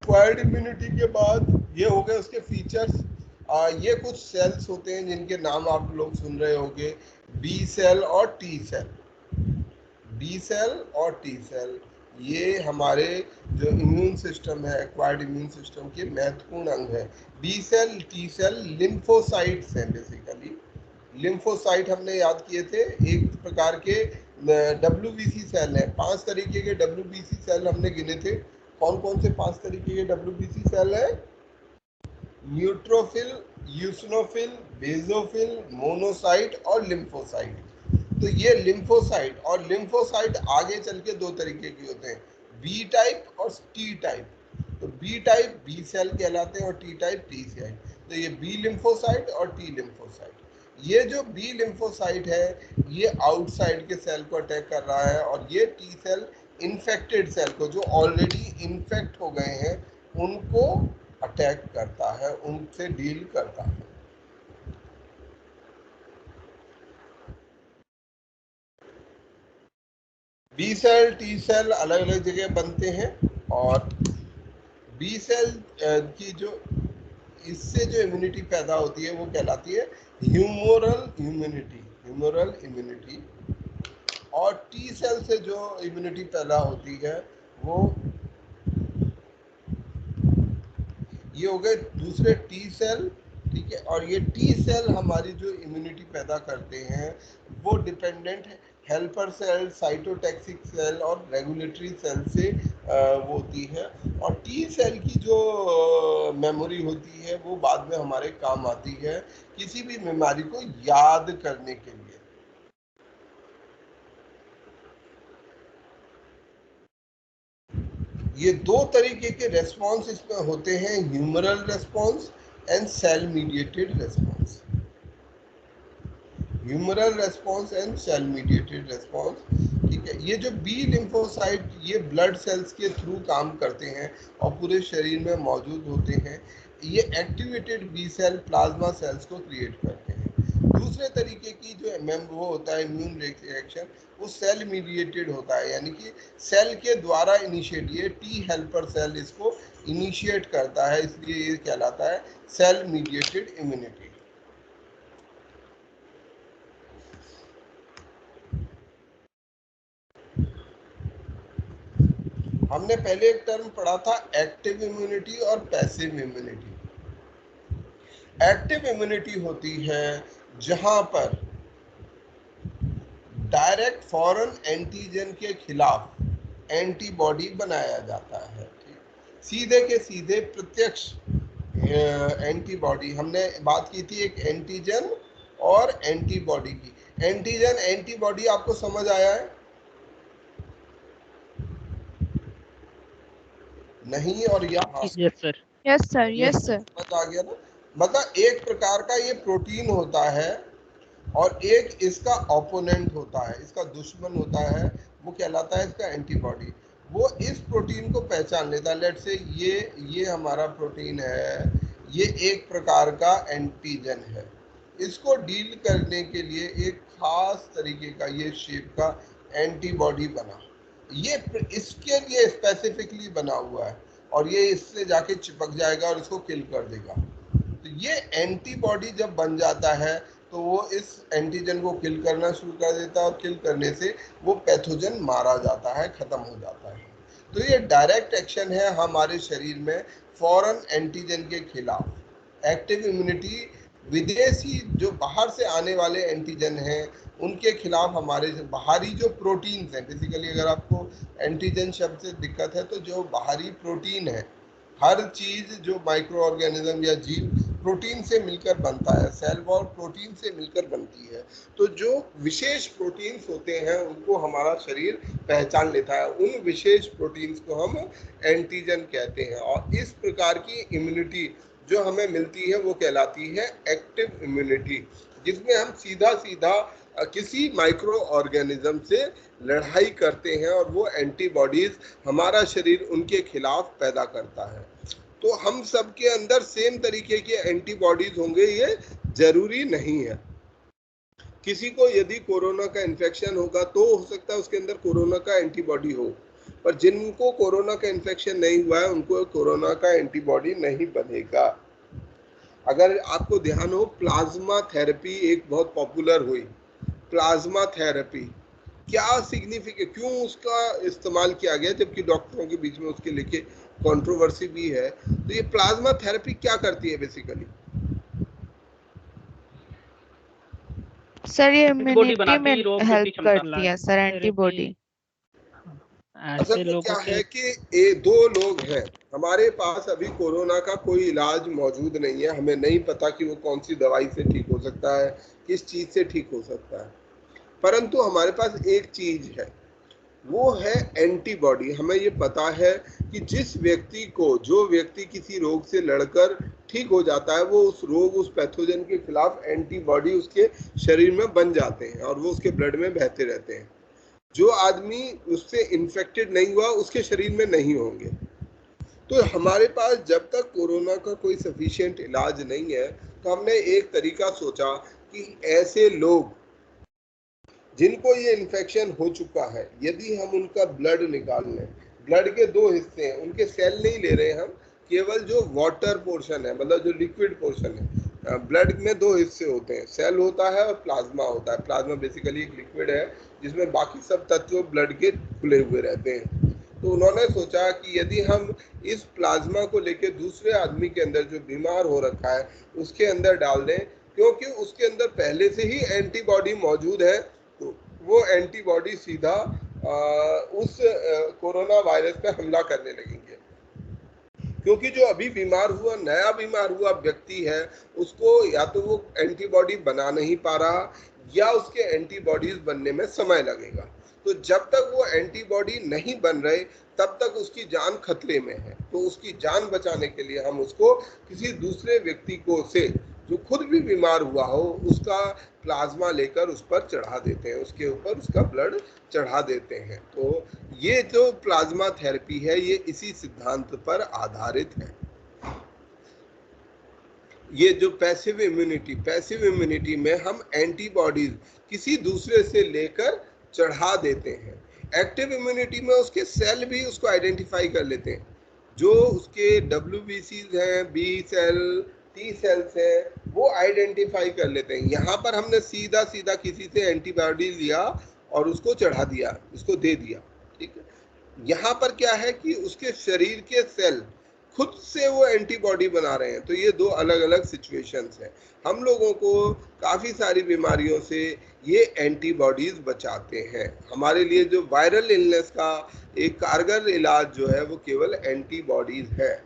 Acquired immunity के बाद ये हो गए उसके फीचर्स। ये कुछ सेल्स होते हैं जिनके नाम आप लोग सुन रहे होंगे, बी सेल और टी सेल। बी सेल और टी सेल ये हमारे जो इम्यून सिस्टम है, एक्वायर्ड इम्यून सिस्टम के महत्वपूर्ण अंग है। B cell, T cell lymphocytes हैं बेसिकली। लिम्फोसाइट हमने याद किए थे, एक प्रकार के WBC सेल है। 5 तरीके के WBC सेल हमने गिने थे। कौन कौन से 5 तरीके के WBC सेल है? न्यूट्रोफिल, यूसिनोफिल, बेसोफिल, मोनोसाइट और लिम्फोसाइट। तो ये लिम्फोसाइट और लिम्फोसाइट आगे चल के 2 तरीके के होते हैं, बी टाइप और टी टाइप। तो बी टाइप बी सेल कहलाते हैं और टी टाइप टी सेल। तो ये बी लिम्फोसाइट और टी लिम्फोसाइट। ये जो बी लिम्फोसाइट है ये आउटसाइड के सेल को अटैक कर रहा है, और ये टी सेल इन्फेक्टेड सेल को, जो ऑलरेडी इन्फेक्ट हो गए हैं, उनको अटैक करता है, उनसे डील करता है। बी सेल टी सेल अलग अलग जगह बनते हैं, और बी सेल की जो इससे जो इम्यूनिटी पैदा होती है वो कहलाती है ह्यूमोरल इम्यूनिटी, ह्यूमोरल इम्यूनिटी। और टी सेल से जो इम्यूनिटी पैदा होती है वो ये हो गए दूसरे टी सेल, ठीक है। और ये टी सेल हमारी जो इम्यूनिटी पैदा करते हैं वो डिपेंडेंट हेल्पर सेल, साइटोटैक्सिक सेल और रेगुलेटरी सेल से वो होती है। और टी सेल की जो मेमोरी होती है वो बाद में हमारे काम आती है किसी भी बीमारी को याद करने के लिए। ये 2 तरीके के रेस्पॉन्स इसमें होते हैं, humoral response and cell mediated response. Humoral response and cell mediated response, ठीक है। ये जो बी लिम्फोसाइट ये ब्लड सेल्स के थ्रू काम करते हैं और पूरे शरीर में मौजूद होते हैं। ये activated B cell plasma cells को क्रिएट करते हैं। दूसरे तरीके की जो वो होता है इम्यून रिएक्शन, वो सेल मीडिएटेड होता है, यानी कि सेल के द्वारा इनिशिएट, ये टी हेल्पर सेल इसको इनिशिएट करता है, इसलिए ये कहलाता है सेल मीडिएटेड इम्यूनिटी। हमने पहले एक टर्म पढ़ा था एक्टिव इम्यूनिटी और पैसिव इम्यूनिटी। एक्टिव इम्यूनिटी होती है जहां पर डायरेक्ट फॉरेन एंटीजन के खिलाफ एंटीबॉडी बनाया जाता है, ठीक? सीधे के सीधे प्रत्यक्ष एंटीबॉडी। हमने बात की थी एक एंटीजन और एंटीबॉडी की। एंटीजन एंटीबॉडी आपको समझ आया है? नहीं और यहाँ यस सर। यस सर, ये यस सर। समझ आ गया ना? मतलब एक प्रकार का ये प्रोटीन होता है और एक इसका ओपोनेंट होता है, इसका दुश्मन होता है, वो कहलाता है इसका एंटीबॉडी। वो इस प्रोटीन को पहचान लेता है। लेट्स से ये हमारा प्रोटीन है, ये एक प्रकार का एंटीजन है। इसको डील करने के लिए एक खास तरीके का ये शेप का एंटीबॉडी बना, ये इसके लिए स्पेसिफिकली बना हुआ है, और ये इससे जाके चिपक जाएगा और इसको किल कर देगा। तो ये एंटीबॉडी जब बन जाता है तो वो इस एंटीजन को किल करना शुरू कर देता है, और किल करने से वो पैथोजन मारा जाता है, खत्म हो जाता है। तो ये डायरेक्ट एक्शन है हमारे शरीर में फॉरेन एंटीजन के खिलाफ। एक्टिव इम्यूनिटी विदेशी जो बाहर से आने वाले एंटीजन हैं उनके खिलाफ हमारे बाहरी जो प्रोटीन्स हैं, बेसिकली अगर आपको एंटीजन शब्द से दिक्कत है तो जो बाहरी प्रोटीन है, हर चीज जो माइक्रो ऑर्गेनिज्म या जीव प्रोटीन से मिलकर बनता है, सेल वॉल प्रोटीन से मिलकर बनती है। तो जो विशेष प्रोटीन्स होते हैं उनको हमारा शरीर पहचान लेता है, उन विशेष प्रोटीन्स को हम एंटीजन कहते हैं। और इस प्रकार की इम्यूनिटी जो हमें मिलती है वो कहलाती है एक्टिव इम्यूनिटी, जिसमें हम सीधा सीधा किसी माइक्रो ऑर्गेनिज्म से लड़ाई करते हैं और वो एंटीबॉडीज हमारा शरीर उनके खिलाफ पैदा करता है। तो हम सबके अंदर सेम तरीके के एंटीबॉडीज होंगे ये जरूरी नहीं है। किसी को यदि कोरोना का इन्फेक्शन होगा तो हो सकता है उसके अंदर कोरोना का एंटीबॉडी हो, पर जिनको कोरोना का इन्फेक्शन नहीं हुआ है उनको कोरोना का एंटीबॉडी नहीं बनेगा। अगर आपको ध्यान हो, प्लाज्मा थेरेपी एक बहुत पॉपुलर हुई। प्लाज्मा थेरेपी क्या सिग्निफिकेंट, क्यों उसका इस्तेमाल किया गया, जबकि डॉक्टरों के बीच में उसके लेके कंट्रोवर्सी भी है। तो ये प्लाज्मा थेरेपी क्या करती है बेसिकली? सर ये एंटीबॉडी इम्यूनिटी में बनाती है, रोग हेल्प प्रतिशमता करती है सर, एंटीबॉडी। असल ऐसे में लोगों क्या के है कि ये दो लोग हैं, हमारे पास अभी कोरोना का कोई इलाज मौजूद नहीं है, हमें नहीं पता कि वो कौन सी दवाई से ठीक हो सकता है, किस चीज से ठीक हो सकता है, परंतु हमारे पास एक चीज है, वो है एंटीबॉडी। हमें ये पता है कि जिस व्यक्ति को, जो व्यक्ति किसी रोग से लड़कर ठीक हो जाता है, वो उस रोग, उस पैथोजन के खिलाफ एंटीबॉडी उसके शरीर में बन जाते हैं और वो उसके ब्लड में बहते रहते हैं। जो आदमी उससे इन्फेक्टेड नहीं हुआ उसके शरीर में नहीं होंगे। तो हमारे पास जब तक कोरोना का कोई सफिशिएंट इलाज नहीं है, तो हमने एक तरीका सोचा कि ऐसे लोग जिनको ये इन्फेक्शन हो चुका है, यदि हम उनका ब्लड निकाल लें, ब्लड के दो हिस्से हैं, उनके सेल नहीं ले रहे हम, केवल जो वाटर पोर्शन है, मतलब जो लिक्विड पोर्शन है। ब्लड में दो हिस्से होते हैं, सेल होता है और प्लाज्मा होता है। प्लाज्मा बेसिकली एक लिक्विड है जिसमें बाकी सब तत्व ब्लड के खुले हुए रहते हैं। तो उन्होंने सोचा कि यदि हम इस प्लाज्मा को लेकर दूसरे आदमी के अंदर, जो बीमार हो रखा है, उसके अंदर डाल दें, क्योंकि उसके अंदर पहले से ही एंटीबॉडी मौजूद है, तो वो एंटीबॉडी सीधा उस कोरोना वायरस पे हमला करने लगेंगे। क्योंकि जो अभी बीमार हुआ, नया बीमार हुआ व्यक्ति है, उसको या तो वो एंटीबॉडी बना नहीं पा रहा, या उसके एंटीबॉडीज बनने में समय लगेगा। तो जब तक वो एंटीबॉडी नहीं बन रहे, तब तक उसकी जान खतरे में है। तो उसकी जान बचाने के लिए हम उसको किसी दूसरे व्यक्ति को से, जो खुद भी बीमार हुआ हो, उसका प्लाज्मा लेकर उस पर चढ़ा देते हैं, उसके ऊपर उसका ब्लड चढ़ा देते हैं। तो ये जो प्लाज्मा थेरेपी है, ये इसी सिद्धांत पर आधारित है। ये जो पैसिव इम्यूनिटी में हम एंटीबॉडीज किसी दूसरे से लेकर चढ़ा देते हैं। एक्टिव इम्यूनिटी में उसके सेल भी उसको आइडेंटिफाई कर लेते हैं, जो उसके WBCs हैं, बी सेल, टी सेल्स हैं, वो आइडेंटिफाई कर लेते हैं। यहाँ पर हमने सीधा सीधा किसी से एंटीबॉडी लिया और उसको चढ़ा दिया, उसको दे दिया, ठीक है। यहाँ पर क्या है कि उसके शरीर के सेल खुद से वो एंटीबॉडी बना रहे हैं। तो ये दो अलग अलग सिचुएशंस हैं। हम लोगों को काफ़ी सारी बीमारियों से ये एंटीबॉडीज बचाते हैं। हमारे लिए जो वायरल इलनेस का एक कारगर इलाज जो है, वो केवल एंटीबॉडीज है।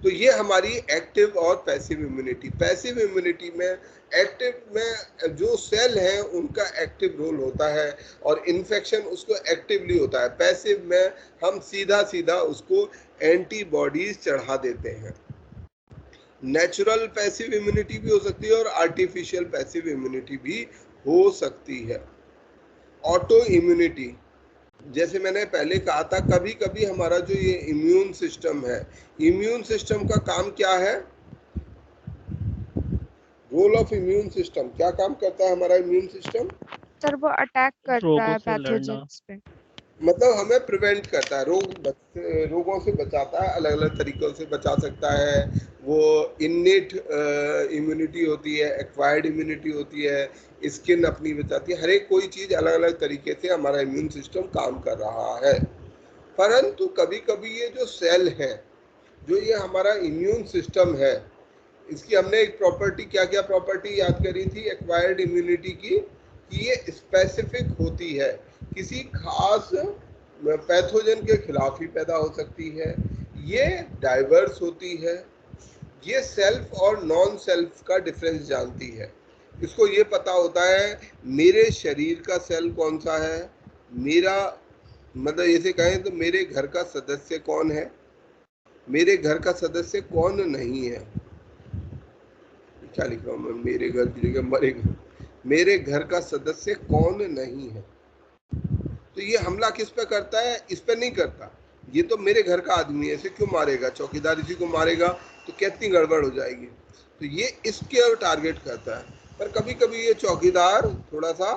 तो ये हमारी एक्टिव और पैसिव इम्यूनिटी। पैसिव इम्यूनिटी में, एक्टिव में जो सेल हैं उनका एक्टिव रोल होता है और इन्फेक्शन उसको एक्टिवली होता है। पैसिव में हम सीधा सीधा उसको एंटीबॉडीज चढ़ा देते हैं। नेचुरल पैसिव इम्यूनिटी भी हो सकती है और आर्टिफिशियल पैसिव इम्यूनिटी भी हो सकती है। ऑटो इम्यूनिटी, जैसे मैंने पहले कहा था, कभी कभी हमारा जो ये इम्यून सिस्टम है, इम्यून सिस्टम का काम क्या है, रोल ऑफ इम्यून सिस्टम, क्या काम करता है हमारा इम्यून सिस्टम? सर वो अटैक करता रोगों है से लड़ना, पैथोजेंस पे, मतलब हमें प्रिवेंट करता है, रोगों से बचाता है, अलग अलग तरीकों से बचा सकता है। वो इनेट इम्यूनिटी होती है, एक्वायर्ड इम्यूनिटी होती है, स्किन अपनी बचाती है, हर एक कोई चीज़ अलग अलग तरीके से हमारा इम्यून सिस्टम काम कर रहा है। परंतु कभी कभी ये जो सेल है, जो ये हमारा इम्यून सिस्टम है, इसकी हमने एक प्रॉपर्टी, क्या क्या प्रॉपर्टी याद करी थी एक्वायर्ड इम्यूनिटी की, कि ये स्पेसिफिक होती है, किसी खास पैथोजन के खिलाफ ही पैदा हो सकती है, ये डाइवर्स होती है, ये सेल्फ और नॉन सेल्फ का डिफरेंस जानती है। इसको ये पता होता है मेरे शरीर का सेल कौन सा है, मेरा मतलब ऐसे कहें तो मेरे घर का सदस्य कौन है, मेरे घर का सदस्य कौन नहीं है। क्या लिख रहा हूँ मैं, मेरे घर की जगह मेरे घर का सदस्य कौन नहीं है। तो ये हमला किस पे करता है? इस पे नहीं करता, ये तो मेरे घर का आदमी है, इसे क्यों मारेगा, चौकीदार इसी को मारेगा तो कितनी गड़बड़ हो जाएगी। तो ये इसके टारगेट करता है। पर कभी कभी ये चौकीदार थोड़ा सा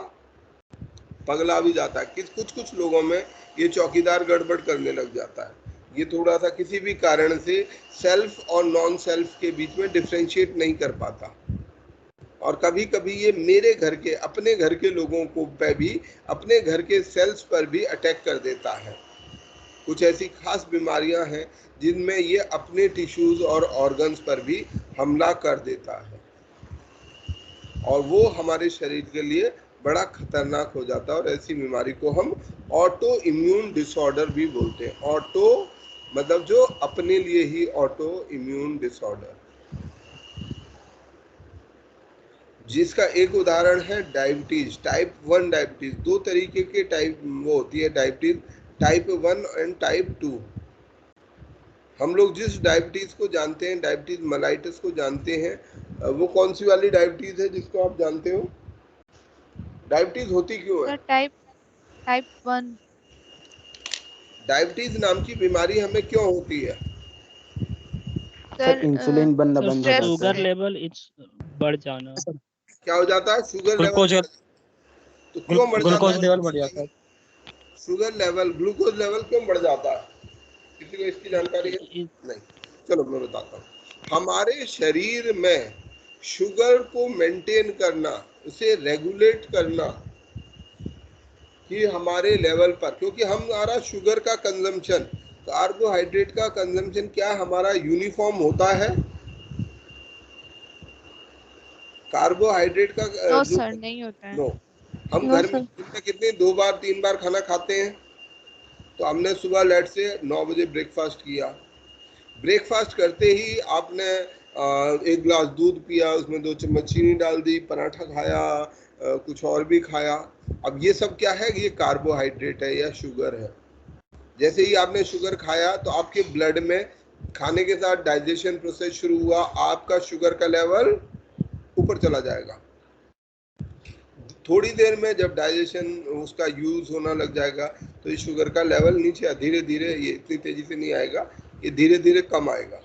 पगला भी जाता है। कुछ लोगों में ये चौकीदार गड़बड़ करने लग जाता है। ये थोड़ा सा किसी भी कारण से सेल्फ और नॉन सेल्फ के बीच में डिफरेंशिएट नहीं कर पाता, और कभी कभी ये मेरे घर के, अपने घर के लोगों को पे भी, अपने घर के सेल्स पर भी अटैक कर देता है। कुछ ऐसी खास बीमारियां हैं जिनमें ये अपने टिश्यूज और ऑर्गन्स पर भी हमला कर देता है, और वो हमारे शरीर के लिए बड़ा खतरनाक हो जाता है। और ऐसी बीमारी को हम ऑटो इम्यून डिसऑर्डर भी बोलते हैं। ऑटो मतलब जो अपने लिए ही, ऑटो इम्यून डिसऑर्डर, जिसका एक उदाहरण है डायबिटीज, टाइप 1 डायबिटीज। दो तरीके के टाइप वो होती है डायबिटीज, टाइप 1 एंड टाइप 2। हम लोग जिस डायबिटीज को जानते हैं, डायबिटीज मेलाइटस को जानते हैं, वो कौन सी वाली डायबिटीज है जिसको आप जानते हो? डायबिटीज होती क्यों है? Sir type 1। डायबिटीज नाम की बीमारी हमें क्यों होती है? सर सर इंसुलिन बनना सर बंद हो जाता शुगर है। लेवल बढ़ जाना, क्या हो जाता है? Sugar glucose level. तो क्यों बढ़ जाता ग्लूकोज है? लेवल बढ़ जाता है। शुगर लेवल, ग्लूकोज लेवल क्यों बढ़ जाता है? किसी को इसकी जानकारी है? नहीं। चलो मैं बताता हूँ। हमारे शरीर में शुगर को मेंटेन करना, उसे रेगुलेट करना कि हमारे लेवल पर, क्योंकि हमारा शुगर का कंजम्पशन, कार्बोहाइड्रेट का कंजम्पशन क्या हमारा यूनिफॉर्म होता है? कार्बोहाइड्रेट का नो सर, नहीं होता है। नो। हम नो घर में सर। दिन में कितने, 2 बार 3 बार खाना खाते हैं? तो हमने सुबह लेट से 9 बजे ब्रेकफास्ट किया। ब्रेकफास्ट करते ही आपने एक गिलास दूध पिया, उसमें 2 चम्मच चीनी डाल दी, पराठा खाया, कुछ और भी खाया। अब ये सब क्या है? ये कार्बोहाइड्रेट है या शुगर है। जैसे ही आपने शुगर खाया तो आपके ब्लड में खाने के साथ डाइजेशन प्रोसेस शुरू हुआ, आपका शुगर का लेवल ऊपर चला जाएगा। थोड़ी देर में जब डाइजेशन उसका यूज होना लग जाएगा तो ये शुगर का लेवल नीचे धीरे धीरे, ये इतनी तेजी से नहीं आएगा, ये धीरे धीरे कम आएगा।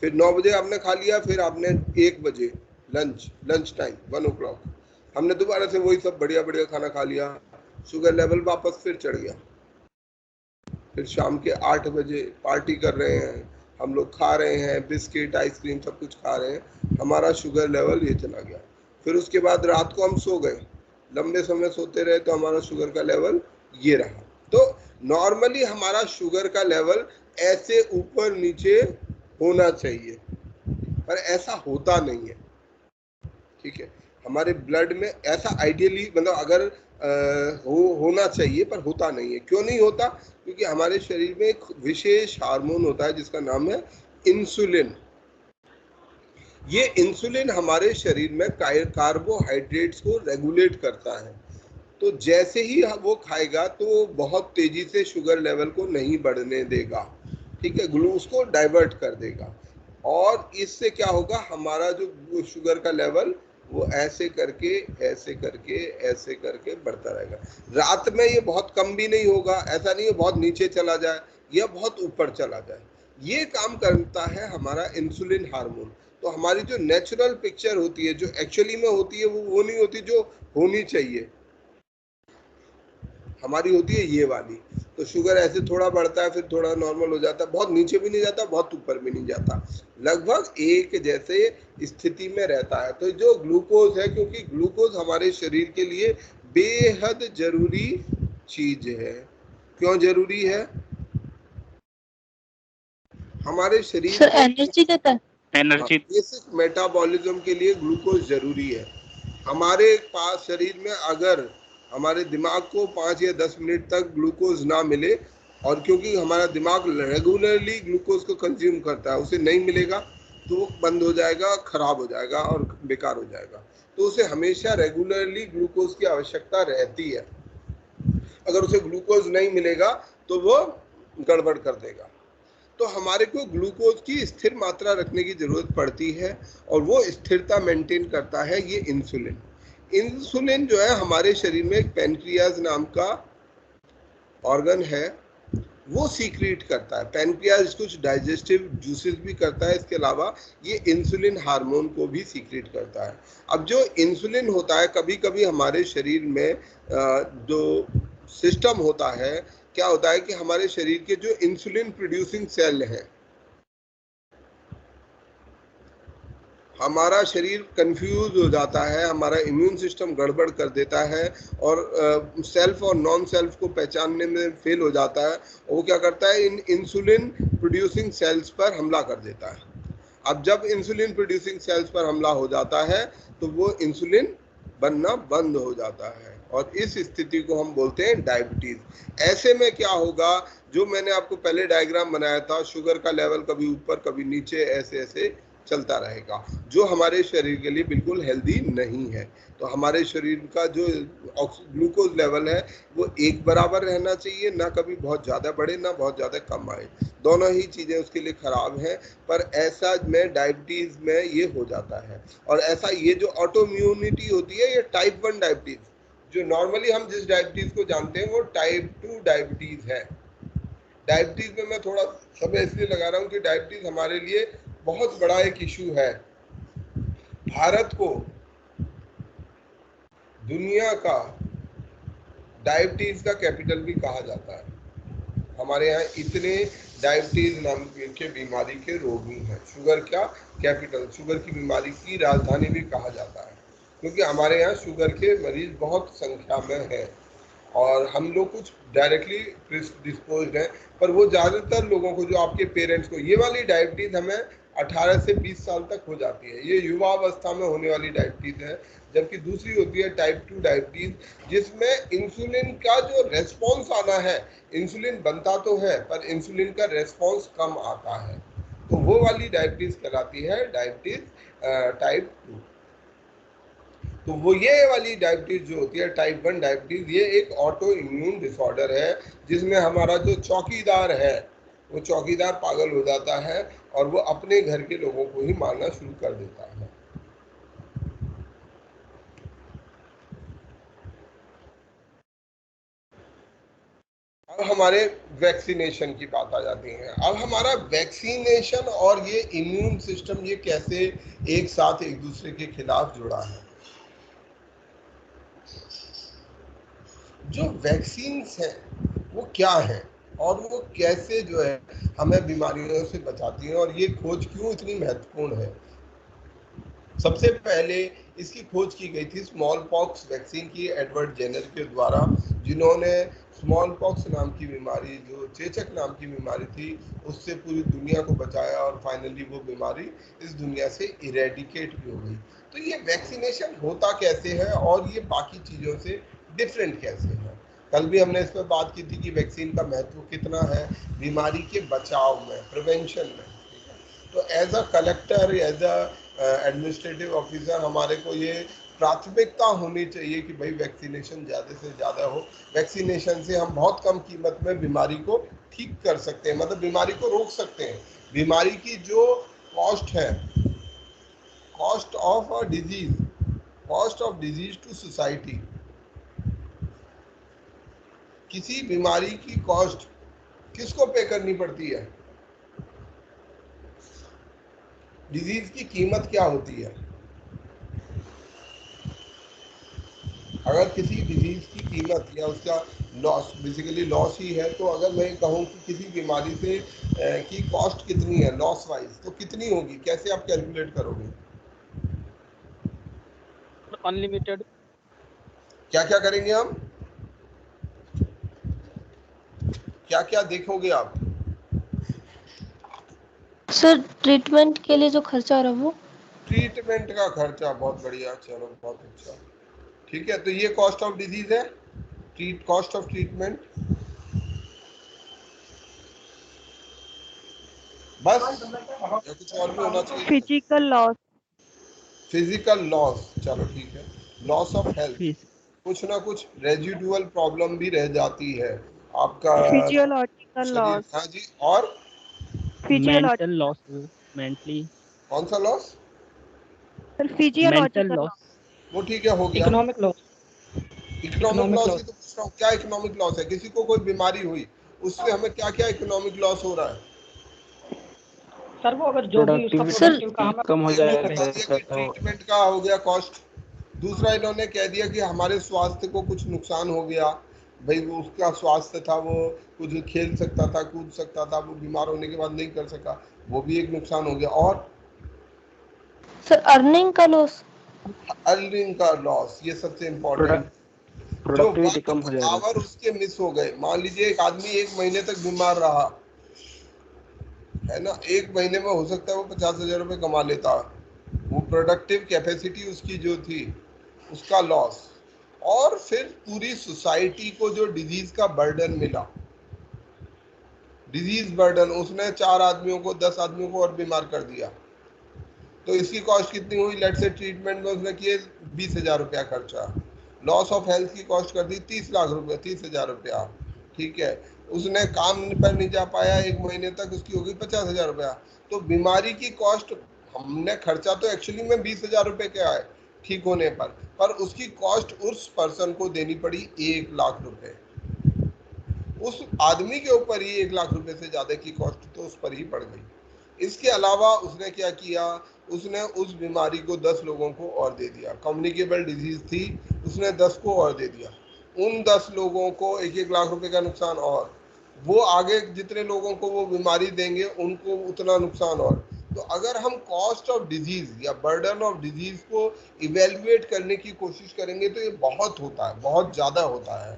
फिर 9 बजे आपने खा लिया, फिर आपने 1 बजे लंच टाइम 1 o'clock हमने दोबारा से वही सब बढ़िया बढ़िया खाना खा लिया, शुगर लेवल वापस फिर चढ़ गया। फिर शाम के 8 बजे पार्टी कर रहे हैं हम लोग, खा रहे हैं बिस्किट आइसक्रीम सब कुछ खा रहे हैं, हमारा शुगर लेवल ये चला गया। फिर उसके बाद रात को हम सो गए, लंबे समय सोते रहे तो हमारा शुगर का लेवल ये रहा। तो नॉर्मली हमारा शुगर का लेवल ऐसे ऊपर नीचे होना चाहिए, पर ऐसा होता नहीं है। ठीक है, हमारे ब्लड में ऐसा आइडियली मतलब अगर होना चाहिए, पर होता नहीं है। क्यों नहीं होता? क्योंकि हमारे शरीर में एक विशेष हार्मोन होता है जिसका नाम है इंसुलिन। ये इंसुलिन हमारे शरीर में कार्बोहाइड्रेट्स को रेगुलेट करता है। तो जैसे ही वो खाएगा तो बहुत तेजी से शुगर लेवल को नहीं बढ़ने देगा, ठीक है, उसको डाइवर्ट कर देगा। और इससे क्या होगा? हमारा जो शुगर का लेवल वो ऐसे करके ऐसे करके ऐसे करके बढ़ता रहेगा। रात में ये बहुत कम भी नहीं होगा, ऐसा नहीं है बहुत नीचे चला जाए या बहुत ऊपर चला जाए। ये काम करता है हमारा इंसुलिन हार्मोन। तो हमारी जो नेचुरल पिक्चर होती है, जो एक्चुअली में होती है, वो नहीं होती जो होनी चाहिए, हमारी होती है ये वाली। तो शुगर ऐसे थोड़ा बढ़ता है, फिर थोड़ा नॉर्मल हो जाता है, बहुत नीचे भी नहीं जाता, बहुत ऊपर भी नहीं जाता, लगभग एक जैसे स्थिति में रहता है। तो जो ग्लूकोज है, क्योंकि ग्लूकोज हमारे शरीर के लिए बेहद जरूरी चीज है। क्यों जरूरी है? हमारे शरीर में एनर्जी देता है। एनर्जी। बेसिक मेटाबॉलिज्म के लिए ग्लूकोज जरूरी है। हमारे पास शरीर में अगर हमारे दिमाग को 5 या 10 मिनट तक ग्लूकोज ना मिले, और क्योंकि हमारा दिमाग रेगुलरली ग्लूकोज को कंज्यूम करता है, उसे नहीं मिलेगा तो वो बंद हो जाएगा, खराब हो जाएगा और बेकार हो जाएगा। तो उसे हमेशा रेगुलरली ग्लूकोज की आवश्यकता रहती है। अगर उसे ग्लूकोज नहीं मिलेगा तो वो गड़बड़ कर देगा। तो हमारे को ग्लूकोज की स्थिर मात्रा रखने की जरूरत पड़ती है, और वो स्थिरता मेंटेन करता है ये इंसुलिन। इंसुलिन जो है हमारे शरीर में एक पेनक्रियाज नाम का ऑर्गन है, वो सीक्रेट करता है। पैनक्रियाज कुछ डाइजेस्टिव जूसेस भी करता है, इसके अलावा ये इंसुलिन हार्मोन को भी सीक्रेट करता है। अब जो इंसुलिन होता है, कभी कभी हमारे शरीर में जो सिस्टम होता है, क्या होता है कि हमारे शरीर के जो इंसुलिन प्रोड्यूसिंग सेल हैं, हमारा शरीर कंफ्यूज हो जाता है, हमारा इम्यून सिस्टम गड़बड़ कर देता है और सेल्फ और नॉन सेल्फ को पहचानने में फेल हो जाता है। वो क्या करता है, इन इंसुलिन प्रोड्यूसिंग सेल्स पर हमला कर देता है। अब जब इंसुलिन प्रोड्यूसिंग सेल्स पर हमला हो जाता है तो वो इंसुलिन बनना बंद हो जाता है और इस स्थिति को हम बोलते हैं डायबिटीज। ऐसे में क्या होगा, जो मैंने आपको पहले डायग्राम बनाया था, शुगर का लेवल कभी ऊपर कभी नीचे ऐसे ऐसे चलता रहेगा, जो हमारे शरीर के लिए बिल्कुल हेल्दी नहीं है। तो हमारे शरीर का जो ग्लूकोज लेवल है वो एक बराबर रहना चाहिए, ना कभी बहुत ज़्यादा बढ़े ना बहुत ज़्यादा कम आए, दोनों ही चीज़ें उसके लिए ख़राब हैं। पर ऐसा में डायबिटीज़ में ये हो जाता है। और ऐसा ये जो ऑटोइम्यूनिटी होती है, ये टाइप 1 डायबिटीज़, जो नॉर्मली हम जिस डायबिटीज़ को जानते हैं वो टाइप 2 डायबिटीज़ है। डायबिटीज़ में मैं थोड़ा समय इसलिए लगा रहा हूँ कि डायबिटीज़ हमारे लिए बहुत बड़ा एक इशू है। भारत को दुनिया का डायबिटीज का कैपिटल भी कहा जाता है। हमारे यहाँ इतने डायबिटीज नाम के बीमारी के रोगी हैं। शुगर का कैपिटल, शुगर की बीमारी की राजधानी भी कहा जाता है, क्योंकि हमारे यहाँ शुगर के मरीज बहुत संख्या में हैं और हम लोग कुछ डायरेक्टली डिस्पोज्ड हैं, पर वो ज़्यादातर लोगों को, जो आपके पेरेंट्स को, ये वाली डायबिटीज़ हमें 18 से 20 साल तक हो जाती है। ये युवावस्था में होने वाली डायबिटीज़ है। जबकि दूसरी होती है टाइप 2 डायबिटीज़, जिसमें इंसुलिन का जो रेस्पॉन्स आना है, इंसुलिन बनता तो है पर इंसुलिन का रेस्पॉन्स कम आता है, तो वो वाली डायबिटीज़ कहलाती है डायबिटीज़ टाइप 2। तो वो ये वाली डायबिटीज जो होती है टाइप 1 डायबिटीज, ये एक ऑटो इम्यून डिसऑर्डर है, जिसमें हमारा जो चौकीदार है वो चौकीदार पागल हो जाता है और वो अपने घर के लोगों को ही मारना शुरू कर देता है। अब हमारे वैक्सीनेशन की बात आ जाती है। अब हमारा वैक्सीनेशन और ये इम्यून सिस्टम ये कैसे एक साथ एक दूसरे के खिलाफ जुड़ा है। जो वैक्सीन्स हैं वो क्या है और वो कैसे जो है हमें बीमारियों से बचाती हैं, और ये खोज क्यों इतनी महत्वपूर्ण है। सबसे पहले इसकी खोज की गई थी स्मॉल पॉक्स वैक्सीन की, एडवर्ड जेनर के द्वारा, जिन्होंने स्मॉल पॉक्स नाम की बीमारी, जो चेचक नाम की बीमारी थी, उससे पूरी दुनिया को बचाया और फाइनली वो बीमारी इस दुनिया से इरेडिकेट भी हो गई। तो ये वैक्सीनेशन होता कैसे है और ये बाकी चीज़ों से डिफरेंट कैसे है। कल भी हमने इस पर बात की थी कि वैक्सीन का महत्व कितना है बीमारी के बचाव में, प्रिवेंशन में। तो as a collector, as a administrative officer, हमारे को ये प्राथमिकता होनी चाहिए कि भाई वैक्सीनेशन ज़्यादा से ज़्यादा हो। वैक्सीनेशन से हम बहुत कम कीमत में बीमारी को ठीक कर सकते हैं, मतलब बीमारी को रोक सकते हैं। बीमारी की जो कॉस्ट है, cost of a disease, cost of disease to society, किसी बीमारी की कॉस्ट किसको पे करनी पड़ती है, डिजीज की कीमत क्या होती है। अगर किसी डिजीज की कीमत या उसका लॉस, बेसिकली लॉस ही है, तो अगर मैं कहूँ कि किसी बीमारी से की कॉस्ट कितनी है लॉस वाइज, तो कितनी होगी, कैसे आप कैलकुलेट करोगे। अनलिमिटेड। क्या क्या करेंगे हम, क्या क्या देखोगे आप। सर ट्रीटमेंट के लिए जो खर्चा हो रहा है वो। ट्रीटमेंट का खर्चा, बहुत बढ़िया, चलो बहुत अच्छा, ठीक है। तो ये कॉस्ट ऑफ डिजीज है, कॉस्ट ऑफ ट्रीटमेंट, बस या कुछ और भी होना चाहिए। Physical loss. फिजिकल लॉस, चलो ठीक है, लॉस ऑफ हेल्थ, फीस। कुछ ना कुछ रेजिडुअल प्रॉब्लम भी रह जाती है आपका फिजियोलॉजिकल शरीर। लॉस। हाँ जी, और मेंटल फिजियोलॉजिकल। लॉस। मेंटली। कौन सा loss, sir mental physiological loss. Loss. वो ठीक है, हो गया। Economic loss. Economic economic loss ही लॉस। तो पूछ रहा हूँ, क्या इकोनॉमिक लॉस है। किसी को कोई बीमारी हुई, उससे हमें क्या क्या इकोनॉमिक लॉस हो रहा है? सर वो अगर जो भी उसका सर प्रोडक्टिव काम है कम हो एक वो जाएगा बता दिया कि ट्रीटमेंट का हो गया कॉस्ट। दूसरा इन्होंने कह दिया कि हमारे स्वास्थ्य को कुछ नुकसान हो गया, भाई वो उसका स्वास्थ्य था, वो कुछ खेल सकता था, कूद सकता था, वो बीमार होने के बाद नहीं कर सका, वो भी एक नुकसान हो गया। और सर अर्निंग का लॉस, अर्निंग का लॉस, ये सबसे इम्पोर्टेंट। जो प्रोडक्टिविटी कम हो वर्क जाएगा आवर उसके मिस हो गए। मान लीजिए एक आदमी 1 महीने तक बीमार रहा है ना, 1 महीने में हो सकता है वो 50,000 रुपये कमा लेता, वो प्रोडक्टिव कैपेसिटी उसकी जो थी उसका लॉस। और फिर पूरी सोसाइटी को जो डिजीज का बर्डन मिला, डिजीज बर्डन, उसने 4 आदमियों को 10 आदमियों को और बीमार कर दिया, तो इसकी कॉस्ट कितनी हुई? लेट से ट्रीटमेंट में उसने किए 20,000 रुपया खर्चा, लॉस ऑफ हेल्थ की कॉस्ट कर दी 30 लाख रुपए, 30,000 रुपया, ठीक है। उसने काम पर नहीं जा पाया 1 महीने तक, उसकी होगी 50,000 रुपया। तो बीमारी की कॉस्ट, हमने खर्चा तो एक्चुअली में 20,000 रुपये का है ठीक होने पर उसकी कॉस्ट उस पर्सन को देनी पड़ी 1 लाख रुपए। उस आदमी के ऊपर ही 1 लाख रुपए से ज्यादा की कॉस्ट तो उस पर ही पड़ गई। इसके अलावा उसने क्या किया, उसने उस बीमारी को 10 लोगों को और दे दिया। कम्युनिकेबल डिजीज थी, उसने 10 को और दे दिया, उन 10 लोगों को 1-1 लाख रुपए का नुकसान, और वो आगे जितने लोगों को वो बीमारी देंगे उनको उतना नुकसान। और तो अगर हम कॉस्ट ऑफ डिजीज या बर्डन ऑफ डिजीज को इवेल्युएट करने की कोशिश करेंगे तो ये बहुत होता है, बहुत ज़्यादा होता है।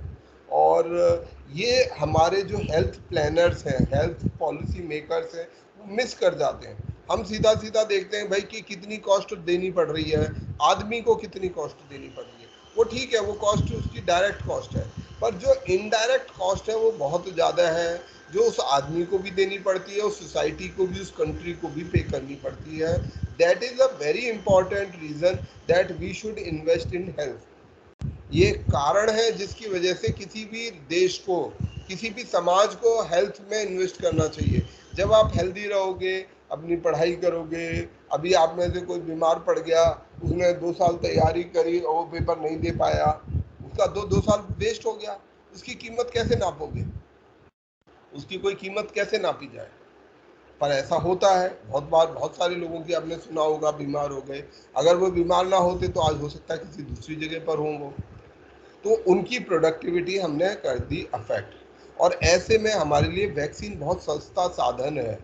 और ये हमारे जो हेल्थ प्लानर्स हैं, हेल्थ पॉलिसी मेकर्स हैं, वो मिस कर जाते हैं। हम सीधा सीधा देखते हैं भाई कि कितनी कॉस्ट देनी पड़ रही है, आदमी को कितनी कॉस्ट देनी पड़ रही है, वो ठीक है, वो कॉस्ट उसकी डायरेक्ट कॉस्ट है, पर जो इनडायरेक्ट कॉस्ट है वो बहुत ज़्यादा है, जो उस आदमी को भी देनी पड़ती है, उस सोसाइटी को भी, उस कंट्री को भी पे करनी पड़ती है। That is a very important reason that we should invest in health. ये कारण है जिसकी वजह से किसी भी देश को, किसी भी समाज को हेल्थ में इन्वेस्ट करना चाहिए। जब आप हेल्दी रहोगे, अपनी पढ़ाई करोगे, अभी आप में से कोई बीमार पड़ गया, उसने 2 साल तैयारी करी और वो पेपर नहीं दे पाया, उसका 2 साल वेस्ट हो गया, उसकी कीमत कैसे नापोगे? उसकी कोई कीमत कैसे नापी जाए? पर ऐसा होता है बहुत बार, बहुत सारे लोगों की आपने सुना होगा बीमार हो गए, अगर वो बीमार ना होते तो आज हो सकता है किसी दूसरी जगह पर होंगे, तो उनकी प्रोडक्टिविटी हमने कर दी अफेक्ट। और ऐसे में हमारे लिए वैक्सीन बहुत सस्ता साधन है।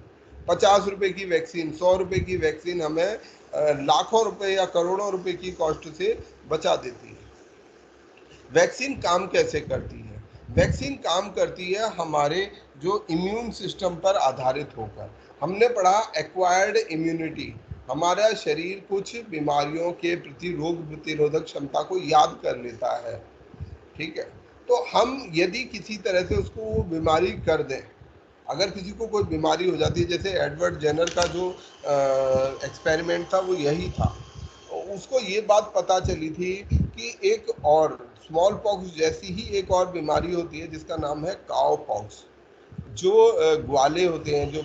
50 रुपए की वैक्सीन, 100 रुपए की वैक्सीन हमें लाखों रुपए या करोड़ों रुपए की कॉस्ट से बचा देती है। वैक्सीन काम कैसे करती है? वैक्सीन काम करती है हमारे जो इम्यून सिस्टम पर आधारित होकर। हमने पढ़ा एक्वायर्ड इम्यूनिटी, हमारा शरीर कुछ बीमारियों के प्रति रोग प्रतिरोधक क्षमता को याद कर लेता है, ठीक है। तो हम यदि किसी तरह से उसको वो बीमारी कर दें, अगर किसी को कोई बीमारी हो जाती है, जैसे एडवर्ड जेनर का जो एक्सपेरिमेंट था वो यही था, उसको ये बात पता चली थी कि एक और स्मॉल पॉक्स जैसी ही एक और बीमारी होती है जिसका नाम है काउ पॉक्स, जो ग्वाले होते हैं, जो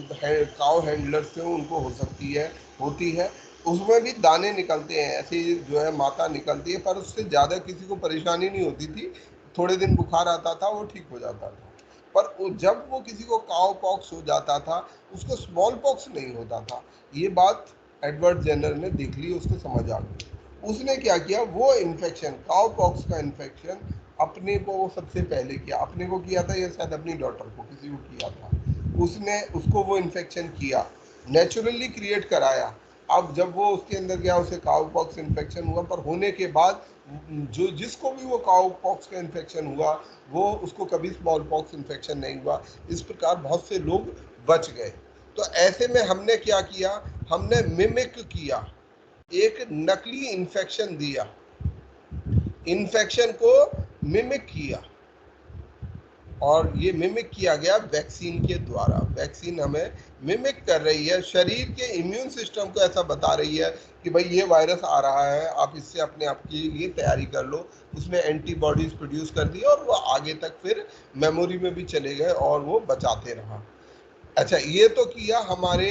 काउ हैंडलर्स हैं, उनको हो सकती है, होती है। उसमें भी दाने निकलते हैं, ऐसे जो है माता निकलती है, पर उससे ज़्यादा किसी को परेशानी नहीं होती थी, थोड़े दिन बुखार आता था, वो ठीक हो जाता था। पर जब वो किसी को काउ पॉक्स हो जाता था, उसको स्मॉल पॉक्स नहीं होता था। ये बात एडवर्ड जेनर ने देख ली, उसको समझ आ गई। उसने क्या किया, वो इन्फेक्शन, काउ पॉक्स का इन्फेक्शन अपने को सबसे पहले किया, अपने को किया था या शायद अपनी डॉटर को, किसी को किया था, उसने उसको वो इन्फेक्शन किया, नेचुरली क्रिएट कराया। अब जब वो उसके अंदर गया, उसे काउ पॉक्स इन्फेक्शन हुआ, पर होने के बाद जो जिसको भी वो काउ पॉक्स का इन्फेक्शन हुआ, वो उसको कभी स्मॉल पॉक्स इन्फेक्शन नहीं हुआ। इस प्रकार बहुत से लोग बच गए। तो ऐसे में हमने क्या किया, हमने मिमिक किया, एक नकली इन्फेक्शन दिया, इन्फेक्शन को मिमिक किया, और ये मिमिक किया गया वैक्सीन के द्वारा। वैक्सीन हमें मिमिक कर रही है, शरीर के इम्यून सिस्टम को ऐसा बता रही है कि भाई ये वायरस आ रहा है, आप इससे अपने आप के लिए तैयारी कर लो। उसने एंटीबॉडीज प्रोड्यूस कर दी और वो आगे तक फिर मेमोरी में भी चले गए और वो बचाते रहा। अच्छा, ये तो किया हमारे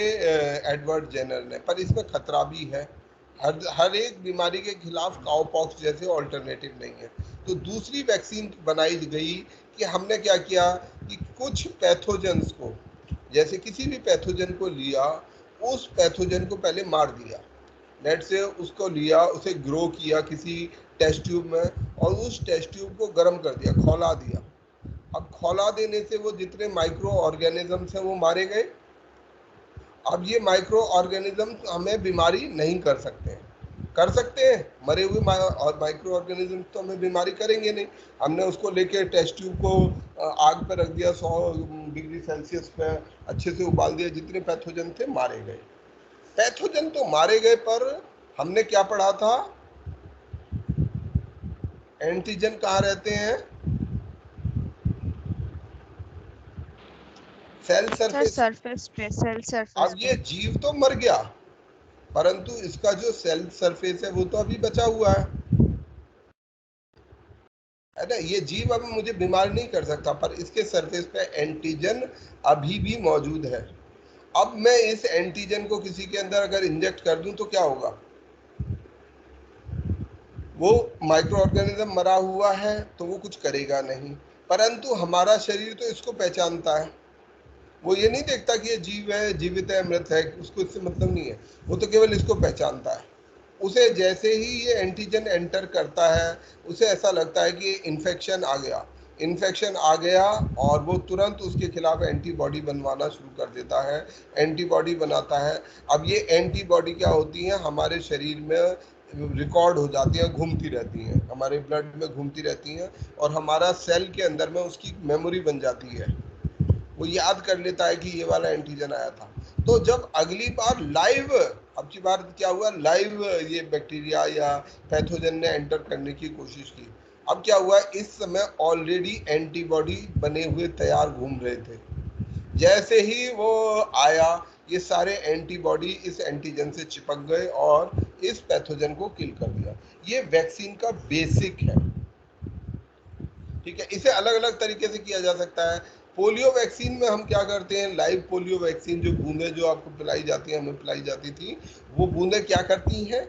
एडवर्ड जेनर ने, पर इसमें खतरा भी है। हर एक बीमारी के खिलाफ काउपॉक्स जैसे ऑल्टरनेटिव नहीं है। तो दूसरी वैक्सीन बनाई गई कि हमने क्या किया कि कुछ पैथोजेंस को, जैसे किसी भी पैथोजन को लिया, उस पैथोजन को पहले मार दिया, नेट से उसको लिया, उसे ग्रो किया किसी टेस्ट ट्यूब में, और उस टेस्ट ट्यूब को गर्म कर दिया, खौला दिया। अब खौला देने से वो जितने माइक्रो ऑर्गेनिजम्स हैं वो मारे गए। अब ये माइक्रो ऑर्गेनिज्म हमें बीमारी नहीं कर सकते हैं। कर सकते हैं मरे हुए और माइक्रो ऑर्गेनिज्म तो हमें बीमारी करेंगे नहीं। हमने उसको लेके टेस्ट ट्यूब को आग पर रख दिया, 100 डिग्री सेल्सियस पे अच्छे से उबाल दिया, जितने पैथोजन थे मारे गए। पैथोजन तो मारे गए, पर हमने क्या पढ़ा था, एंटीजन कहाँ रहते हैं, सेल सर सरफेस। सरफेस पे, सेल सरफेस अब ये जीव तो मर गया, परंतु इसका जो सेल सरफेस है वो तो अभी बचा हुआ है ना। ये जीव अब मुझे बीमार नहीं कर सकता, पर इसके सरफेस पे एंटीजन अभी भी मौजूद है। अब मैं इस एंटीजन को किसी के अंदर अगर इंजेक्ट कर दूं तो क्या होगा, वो माइक्रो ऑर्गेनिज्म मरा हुआ है तो वो कुछ करेगा नहीं, परंतु हमारा शरीर तो इसको पहचानता है। वो ये नहीं देखता कि ये जीव है, जीवित है, मृत है, उसको इससे मतलब नहीं है, वो तो केवल इसको पहचानता है। उसे जैसे ही ये एंटीजन एंटर करता है, उसे ऐसा लगता है कि इन्फेक्शन आ गया, इन्फेक्शन आ गया, और वो तुरंत उसके खिलाफ एंटीबॉडी बनवाना शुरू कर देता है, एंटीबॉडी बनाता है। अब ये एंटीबॉडी क्या होती हैं, हमारे शरीर में रिकॉर्ड हो जाती हैं, घूमती रहती हैं, हमारे ब्लड में घूमती रहती हैं, और हमारा सेल के अंदर में उसकी मेमोरी बन जाती है। वो याद कर लेता है कि ये वाला एंटीजन आया था। तो जब अगली बार लाइव, अब की बार क्या हुआ, लाइव ये बैक्टीरिया या पैथोजन ने एंटर करने की कोशिश की। अब क्या हुआ, इस समय ऑलरेडी एंटीबॉडी बने हुए तैयार घूम रहे थे। जैसे ही वो आया, ये सारे एंटीबॉडी इस एंटीजन से चिपक गए और इस पैथोजन को किल कर दिया। ये वैक्सीन का बेसिक है। ठीक है, इसे अलग अलग तरीके से किया जा सकता है। पोलियो वैक्सीन में हम क्या करते हैं, लाइव पोलियो वैक्सीन, जो बूंदें जो आपको पिलाई जाती हैं, हमें पिलाई जाती थी, वो बूंदें क्या करती हैं,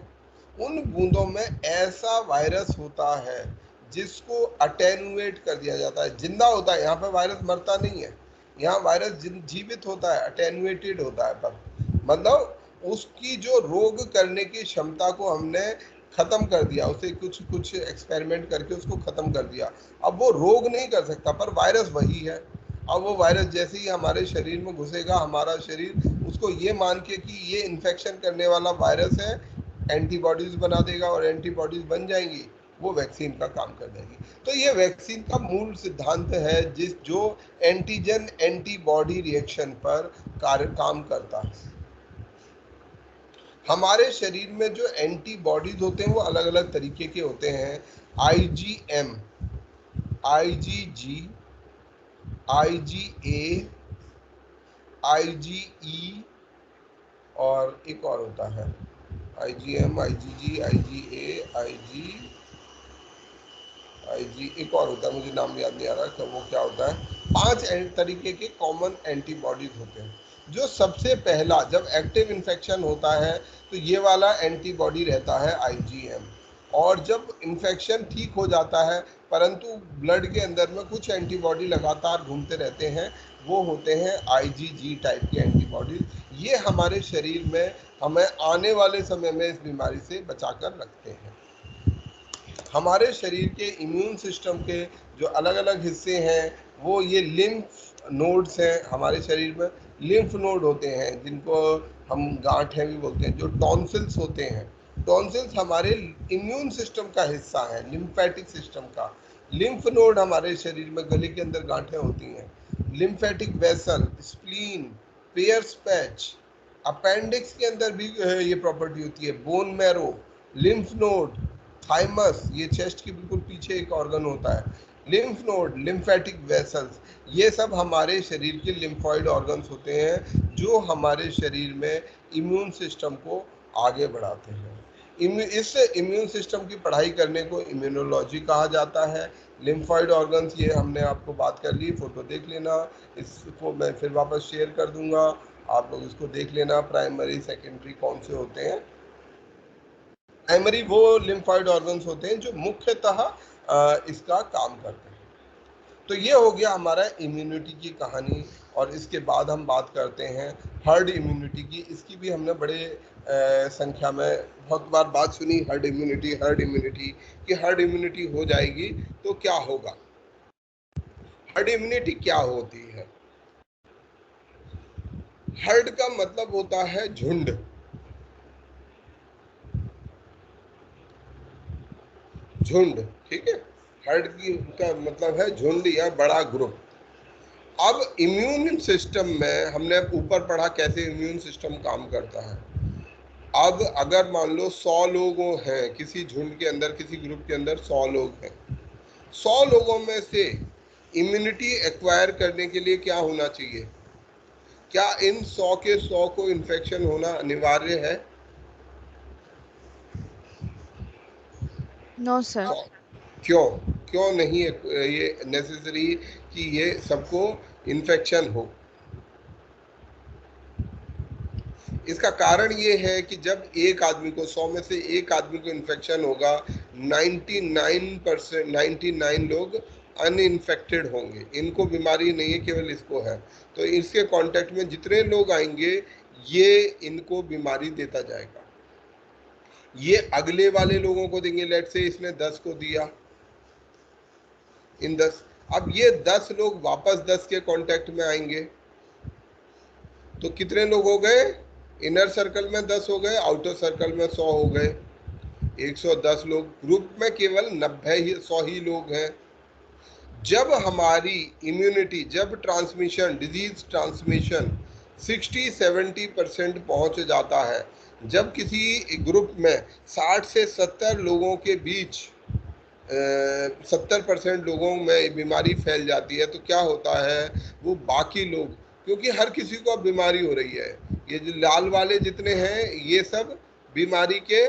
उन बूंदों में ऐसा वायरस होता है जिसको अटेनुएट कर दिया जाता है, जिंदा होता है। यहाँ पर वायरस मरता नहीं है, यहाँ वायरस जीवित होता है, अटेनुएटेड होता है, पर मतलब उसकी जो रोग करने की क्षमता को हमने खत्म कर दिया, उसे कुछ कुछ एक्सपेरिमेंट करके उसको खत्म कर दिया। अब वो रोग नहीं कर सकता, पर वायरस वही है। अब वो वायरस जैसे ही हमारे शरीर में घुसेगा, हमारा शरीर उसको ये मान के कि ये इन्फेक्शन करने वाला वायरस है, एंटीबॉडीज बना देगा, और एंटीबॉडीज बन जाएंगी, वो वैक्सीन का काम कर देगी। तो ये वैक्सीन का मूल सिद्धांत है, जो एंटीजन एंटीबॉडी रिएक्शन पर काम करता है। हमारे शरीर में जो एंटीबॉडीज होते हैं वो अलग अलग तरीके के होते हैं। IgM, IgG, IgA, IgE, और एक और होता है IgM, IgG, IgA, IG, एक और होता है, मुझे नाम याद नहीं आ रहा कि वो क्या होता है। 5 तरीके के कॉमन एंटीबॉडीज होते हैं। जो सबसे पहला, जब एक्टिव इन्फेक्शन होता है तो ये वाला एंटीबॉडी रहता है IgM, और जब इन्फेक्शन ठीक हो जाता है परंतु ब्लड के अंदर में कुछ एंटीबॉडी लगातार घूमते रहते हैं, वो होते हैं IgG टाइप के एंटीबॉडीज। ये हमारे शरीर में हमें आने वाले समय में इस बीमारी से बचाकर रखते हैं। हमारे शरीर के इम्यून सिस्टम के जो अलग अलग हिस्से हैं, वो ये लिम्फ नोड्स हैं। हमारे शरीर में लिम्फ नोड होते हैं, जिनको हम गांठें भी बोलते हैं। जो टॉन्सिल्स होते हैं, टॉन्सिल्स हमारे इम्यून सिस्टम का हिस्सा है, लिम्फेटिक सिस्टम का। लिम्फ नोड हमारे शरीर में गले के अंदर गांठें होती हैं। Lymphatic vessel, spleen, pairs patch, appendix के अंदर भी ये प्रॉपर्टी होती है। Bone marrow, lymph node, thymus, ये चेस्ट के बिल्कुल पीछे एक ऑर्गन होता है। लिम्फ नोड, लिम्फेटिक वेसल्स, ये सब हमारे शरीर के लिम्फॉइड ऑर्गन्स होते हैं, जो हमारे शरीर में इम्यून सिस्टम को आगे बढ़ाते हैं। इस इम्यून सिस्टम की पढ़ाई करने को इम्यूनोलॉजी कहा जाता है। लिम्फॉइड ऑर्गन्स, ये हमने आपको बात कर ली, फोटो देख लेना, इसको मैं फिर वापस शेयर कर दूंगा, आप लोग इसको देख लेना, प्राइमरी सेकेंडरी कौन से होते हैं। प्राइमरी वो लिम्फॉइड ऑर्गन्स होते हैं जो मुख्यतः इसका काम करते हैं। तो ये हो गया हमारा इम्यूनिटी की कहानी। और इसके बाद हम बात करते हैं हर्ड इम्यूनिटी की। इसकी भी हमने बड़े संख्या में बहुत बार बात सुनी, हर्ड इम्यूनिटी कि हर्ड इम्यूनिटी हो जाएगी तो क्या होगा। हर्ड इम्यूनिटी क्या होती है? हर्ड का मतलब होता है झुंड। झुंड, ठीक है। हर्ड की का मतलब है झुंड या बड़ा ग्रुप। अब इम्यून सिस्टम में हमने ऊपर पढ़ा कैसे इम्यून सिस्टम काम करता है। अब अगर मान लो 100 लोग हैं किसी झुंड के अंदर, किसी ग्रुप के अंदर 100 लोग हैं, 100 लोगों में से इम्यूनिटी एक्वायर करने के लिए क्या होना चाहिए? क्या इन 100 के 100 को इन्फेक्शन होना अनिवार्य है? No, sir. क्यों क्यों नहीं ये नेसेसरी कि ये सबको इन्फेक्शन हो? इसका कारण ये है कि जब एक आदमी को 100 में से एक आदमी को इन्फेक्शन होगा, 99 लोग अनइन्फेक्टेड होंगे, इनको बीमारी नहीं है, केवल इसको है। तो इसके कांटेक्ट में जितने लोग आएंगे ये इनको बीमारी देता जाएगा। ये अगले वाले लोगों को देंगे। लेट से इसने 10 को दिया, इन 10, अब ये 10 लोग वापस 10 के कांटेक्ट में आएंगे, तो कितने लोग हो गए? इनर सर्कल में 10 हो गए, आउटर सर्कल में 100 हो गए, 110 लोग। ग्रुप में केवल 100 ही लोग हैं। जब हमारी इम्यूनिटी, जब ट्रांसमिशन, डिजीज ट्रांसमिशन 60-70% पहुंच जाता है, जब किसी ग्रुप में 60 से 70 लोगों के बीच 70% लोगों में बीमारी फैल जाती है, तो क्या होता है? वो बाकी लोग, क्योंकि हर किसी को अब बीमारी हो रही है, ये जो लाल वाले जितने हैं ये सब बीमारी के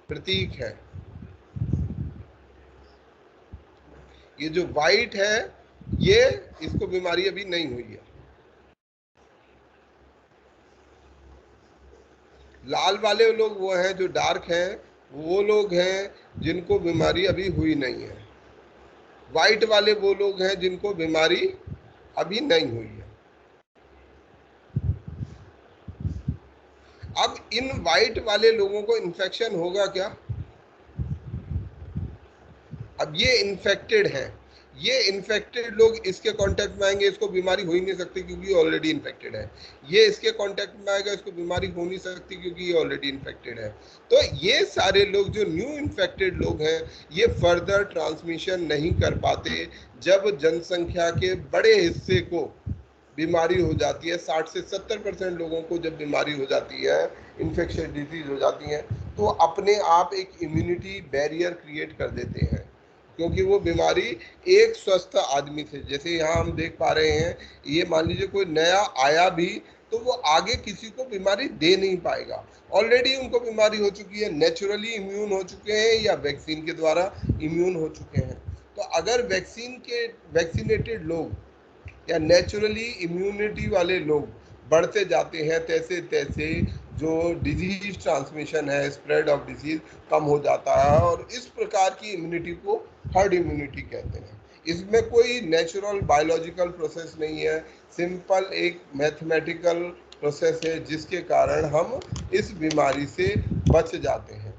प्रतीक हैं, ये जो वाइट है ये इसको बीमारी अभी नहीं हुई है। लाल वाले लोग वो हैं जो डार्क हैं, वो लोग हैं जिनको बीमारी अभी हुई नहीं है। वाइट वाले वो लोग हैं जिनको बीमारी अभी नहीं हुई है। अब इन वाइट वाले लोगों को इन्फेक्शन होगा क्या? अब ये इन्फेक्टेड है, ये इन्फेक्टेड लोग इसके कांटेक्ट में आएंगे, इसको बीमारी हो ही नहीं सकती क्योंकि ऑलरेडी इन्फेक्टेड है। ये इसके कांटेक्ट में आएगा, इसको बीमारी हो नहीं सकती क्योंकि ये ऑलरेडी इन्फेक्टेड है। तो ये सारे लोग जो न्यू इन्फेक्टेड लोग हैं ये फर्दर ट्रांसमिशन नहीं कर पाते। जब जनसंख्या के बड़े हिस्से को बीमारी हो जाती है, 60 से 70% लोगों को जब बीमारी हो जाती है, इन्फेक्शन डिजीज हो जाती है, तो अपने आप एक इम्यूनिटी बैरियर क्रिएट कर देते हैं, क्योंकि वो बीमारी एक स्वस्थ आदमी से, जैसे यहाँ हम देख पा रहे हैं, ये मान लीजिए कोई नया आया भी तो वो आगे किसी को बीमारी दे नहीं पाएगा, ऑलरेडी उनको बीमारी हो चुकी है, नेचुरली इम्यून हो चुके हैं या वैक्सीन के द्वारा इम्यून हो चुके हैं। तो अगर वैक्सीनेटेड लोग या नेचुरली इम्यूनिटी वाले लोग बढ़ते जाते हैं, तैसे तैसे जो डिजीज ट्रांसमिशन है, स्प्रेड ऑफ डिजीज कम हो जाता है, और इस प्रकार की इम्यूनिटी को हर्ड इम्यूनिटी कहते हैं। इसमें कोई नेचुरल बायोलॉजिकल प्रोसेस नहीं है, सिंपल एक मैथमेटिकल प्रोसेस है जिसके कारण हम इस बीमारी से बच जाते हैं।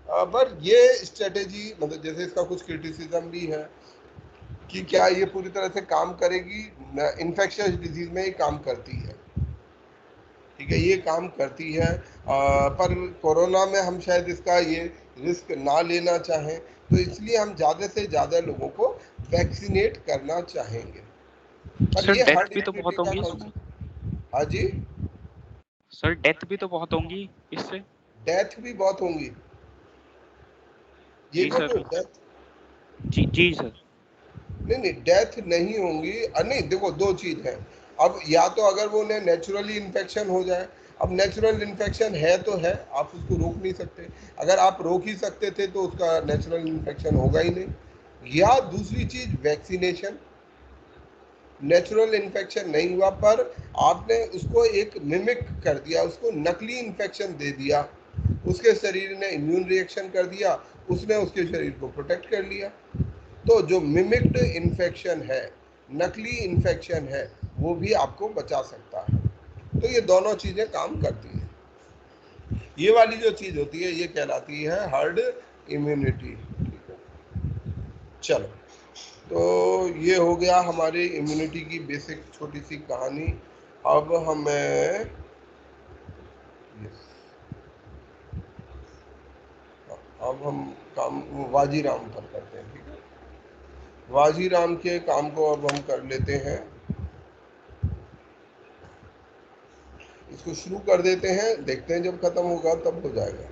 पर ये स्ट्रेटेजी, मतलब जैसे इसका कुछ क्रिटिसिज्म भी है कि क्या ये पूरी तरह से काम करेगी? इन्फेक्शियस डिजीज में ही काम करती है, ठीक है, ये काम करती है, पर कोरोना में हम शायद इसका ये रिस्क ना लेना चाहें, तो इसलिए हम ज़्यादा से ज़्यादा लोगों को वैक्सीनेट करना चाहेंगे। पर सर ये डेथ हर्ड भी तो बहुत इम्यूनिटी का होंगी इसमें। हाँ जी, सर डेथ भी तो बहुत होंगी इससे। डेथ भी बहुत होंगी। ये जी जो सर। डेथ, जी सर। नहीं डेथ नहीं होंगी। नहीं, देखो दो चीज है। अब या तो अगर वो नेचुरली इन्फेक्शन हो जाए, अब नेचुरल इन्फेक्शन है तो है, आप उसको रोक नहीं सकते। अगर आप रोक ही सकते थे तो उसका नेचुरल इन्फेक्शन होगा ही नहीं। या दूसरी चीज वैक्सीनेशन, नेचुरल इन्फेक्शन नहीं हुआ पर आपने उसको एक मिमिक कर दिया, उसको नकली इन्फेक्शन दे दिया, उसके शरीर ने इम्यून रिएक्शन कर दिया, उसने उसके शरीर को प्रोटेक्ट कर लिया। तो जो मिमिक्ड इन्फेक्शन है, नकली इन्फेक्शन है, वो भी आपको बचा सकता है। तो ये दोनों चीजें काम करती हैं। ये वाली जो चीज होती है ये कहलाती है हर्ड इम्यूनिटी। ठीक है, चलो, तो ये हो गया हमारी इम्यूनिटी की बेसिक छोटी सी कहानी। अब हमें अब हम काम वाजीराम पर करते हैं। ठीक है, वाजीराम के काम को अब हम कर लेते हैं, इसको शुरू कर देते हैं, देखते हैं जब खत्म होगा तब हो जाएगा।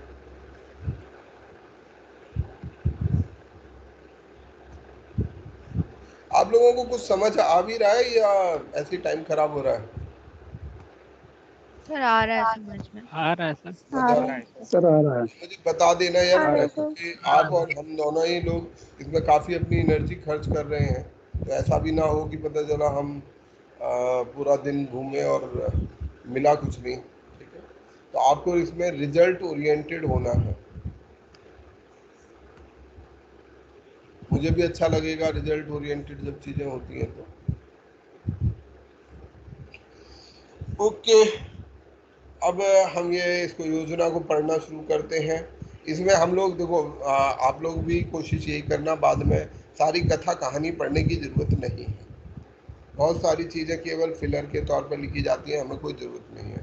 आप लोगों को कुछ समझ आ भी रहा है या ऐसे टाइम खराब हो रहा है? सर आ रहा है समझ में। आ रहा है सर। मजा आ रहा है? सर आ रहा है। मुझे बता देना यार, आ रहा है सर। क्योंकि आप और हम दोनों ही लोग इसमें काफ़ी अपनी एनर्जी खर्च कर रहे हैं, तो ऐसा भी ना हो कि पता चला हम पूरा दिन घूमे और मिला कुछ नहीं। ठीक है, तो आपको इसमें रिजल्ट ओरिएंटेड होना है। मुझे भी अच्छा लगेगा रिजल्ट ओरिएंटेड जब चीज़ें होती हैं तो। ओके, अब हम ये इसको योजना को पढ़ना शुरू करते हैं। इसमें हम लोग देखो, आप लोग भी कोशिश यही करना, बाद में सारी कथा कहानी पढ़ने की ज़रूरत नहीं है। बहुत सारी चीज़ें केवल फिलर के तौर पर लिखी जाती हैं, हमें कोई ज़रूरत नहीं है।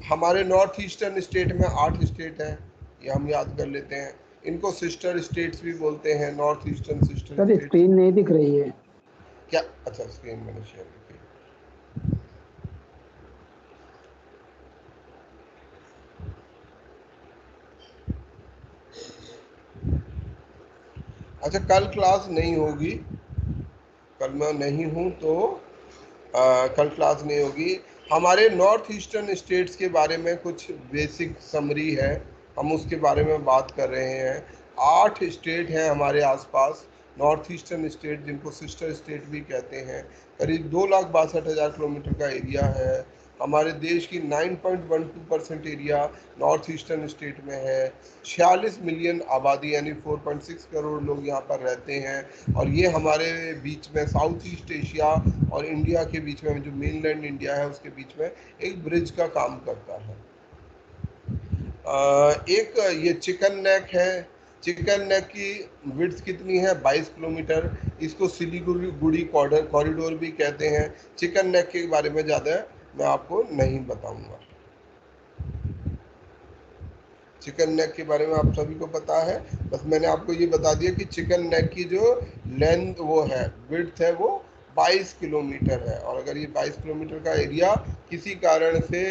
हमारे नॉर्थ ईस्टर्न स्टेट में 8 स्टेट हैं, ये हम याद कर लेते हैं। इनको सिस्टर स्टेट्स भी बोलते हैं, north eastern sister sir states. Screen नहीं दिख रही है। क्या? अच्छा, स्क्रीन मैंने शेयर की। अच्छा, कल क्लास नहीं होगी, कल मैं नहीं हूँ तो कल क्लास नहीं होगी। हमारे नॉर्थ ईस्टर्न स्टेट्स के बारे में कुछ बेसिक समरी है, हम उसके बारे में बात कर रहे हैं। 8 स्टेट हैं हमारे आसपास, नॉर्थ ईस्टर्न स्टेट, जिनको सिस्टर स्टेट भी कहते हैं। करीब 2,62,000 किलोमीटर का एरिया है। हमारे देश की 9.12% एरिया नॉर्थ ईस्टर्न स्टेट में है। 46 मिलियन आबादी यानी 4.6 करोड़ लोग यहाँ पर रहते हैं। और ये हमारे बीच में साउथ ईस्ट एशिया और इंडिया के बीच में, जो मेनलैंड इंडिया है उसके बीच में एक ब्रिज का काम करता है। एक ये चिकन नेक है। चिकन नेक की विड्थ कितनी है? 22 किलोमीटर। इसको सिलीगुड़ी कॉरिडोर भी कहते हैं। चिकन नेक के बारे में ज़्यादा मैं आपको नहीं बताऊंगा। चिकन नेक के बारे में आप सभी को पता है, बस मैंने आपको ये बता दिया कि चिकन नेक की जो लेंथ वो है, विड्थ है, वो 22 किलोमीटर है। और अगर ये 22 किलोमीटर का एरिया किसी कारण से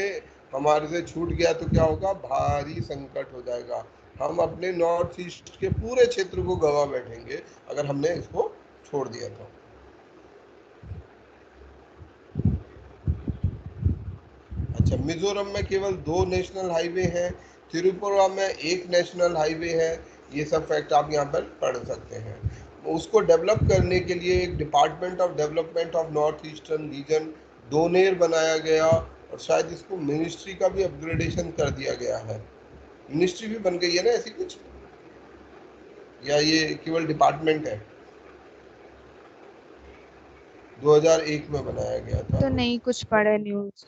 हमारे से छूट गया तो क्या होगा? भारी संकट हो जाएगा। हम अपने नॉर्थ ईस्ट के पूरे क्षेत्र को गवा बैठेंगे अगर हमने इसको छोड़ दिया तो। अच्छा, मिजोरम में केवल 2 नेशनल हाईवे हैं, त्रिपुरा में 1 नेशनल हाईवे है। ये सब फैक्ट आप यहाँ पर पढ़ सकते हैं। उसको डेवलप करने के लिए एक department of development of north eastern region DoNER बनाया गया, और शायद इसको मिनिस्ट्री का भी अपग्रेडेशन कर दिया गया है। मिनिस्ट्री भी बन गई है ना ऐसी कुछ, या ये केवल डिपार्टमेंट है? 2001 में बनाया गया था। तो नहीं कुछ पढ़े न्यूज।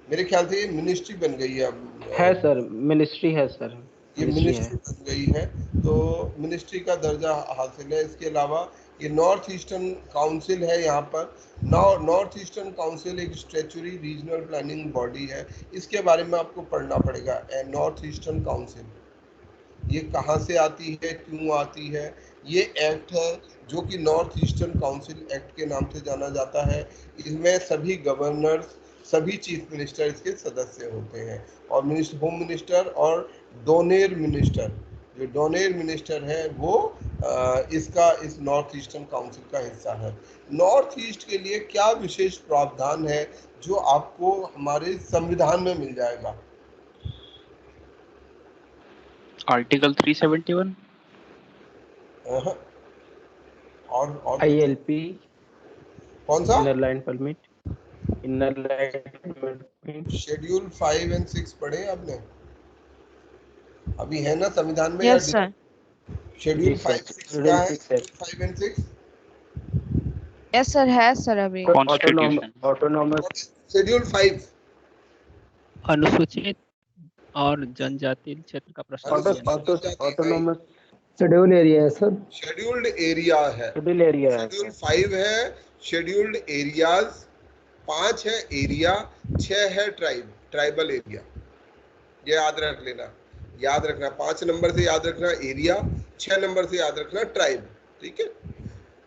मेरे ख्याल से ये मिनिस्ट्री बन गई है है अब। सर, मिनिस्ट्री है सर, ये मिनिस्ट्री है। मिनिस्ट्री बन गई है, तो मिनिस्ट्री का दर्जा हासिल है। इसके अलावा ये नॉर्थ ईस्टर्न काउंसिल है यहाँ पर। नॉर्थ ईस्टर्न काउंसिल एक स्टैच्यूटरी रीजनल प्लानिंग बॉडी है। इसके बारे में आपको पढ़ना पड़ेगा। नॉर्थ ईस्टर्न काउंसिल ये कहाँ से आती है, क्यों आती है? ये एक्ट है जो कि नॉर्थ ईस्टर्न काउंसिल एक्ट के नाम से जाना जाता है। इसमें सभी गवर्नर्स, सभी चीफ मिनिस्टर इसके सदस्य होते हैं, और होम मिनिस्टर और डोनेर मिनिस्टर, जो डोनेर मिनिस्टर है वो इस नॉर्थ ईस्टर्न काउंसिल का हिस्सा है। नॉर्थ ईस्ट के लिए क्या विशेष प्रावधान है जो आपको हमारे संविधान में मिल जाएगा? आर्टिकल 371। अहं, और ILP, कौन सा? Inner line permit, inner line permit. Schedule 5 और 6 पढ़े आपने? अभी है ना संविधान में? Yes, sir. शेड्यूल जी सर, 5 क्या है? शेड्यूल 6 है। 5 and 6 Yes, sir. है सर अभी. Constitution. ऑटोनॉमस शेड्यूल 5 अनुसूचित और जनजाति क्षेत्र का प्रस्ताव ऑटोनॉमस शेड्यूल एरिया है सर। शेड्यूल्ड एरिया है। शेड्यूल एरिया है। शेड्यूल 5 है शेड्यूल्ड एरियाज, 5 है एरिया, 6 है ट्राइबल एरिया। ये याद रख लेना, याद रखना 5 नंबर से याद रखना एरिया, 6 नंबर से याद रखना ट्राइब। ठीक है,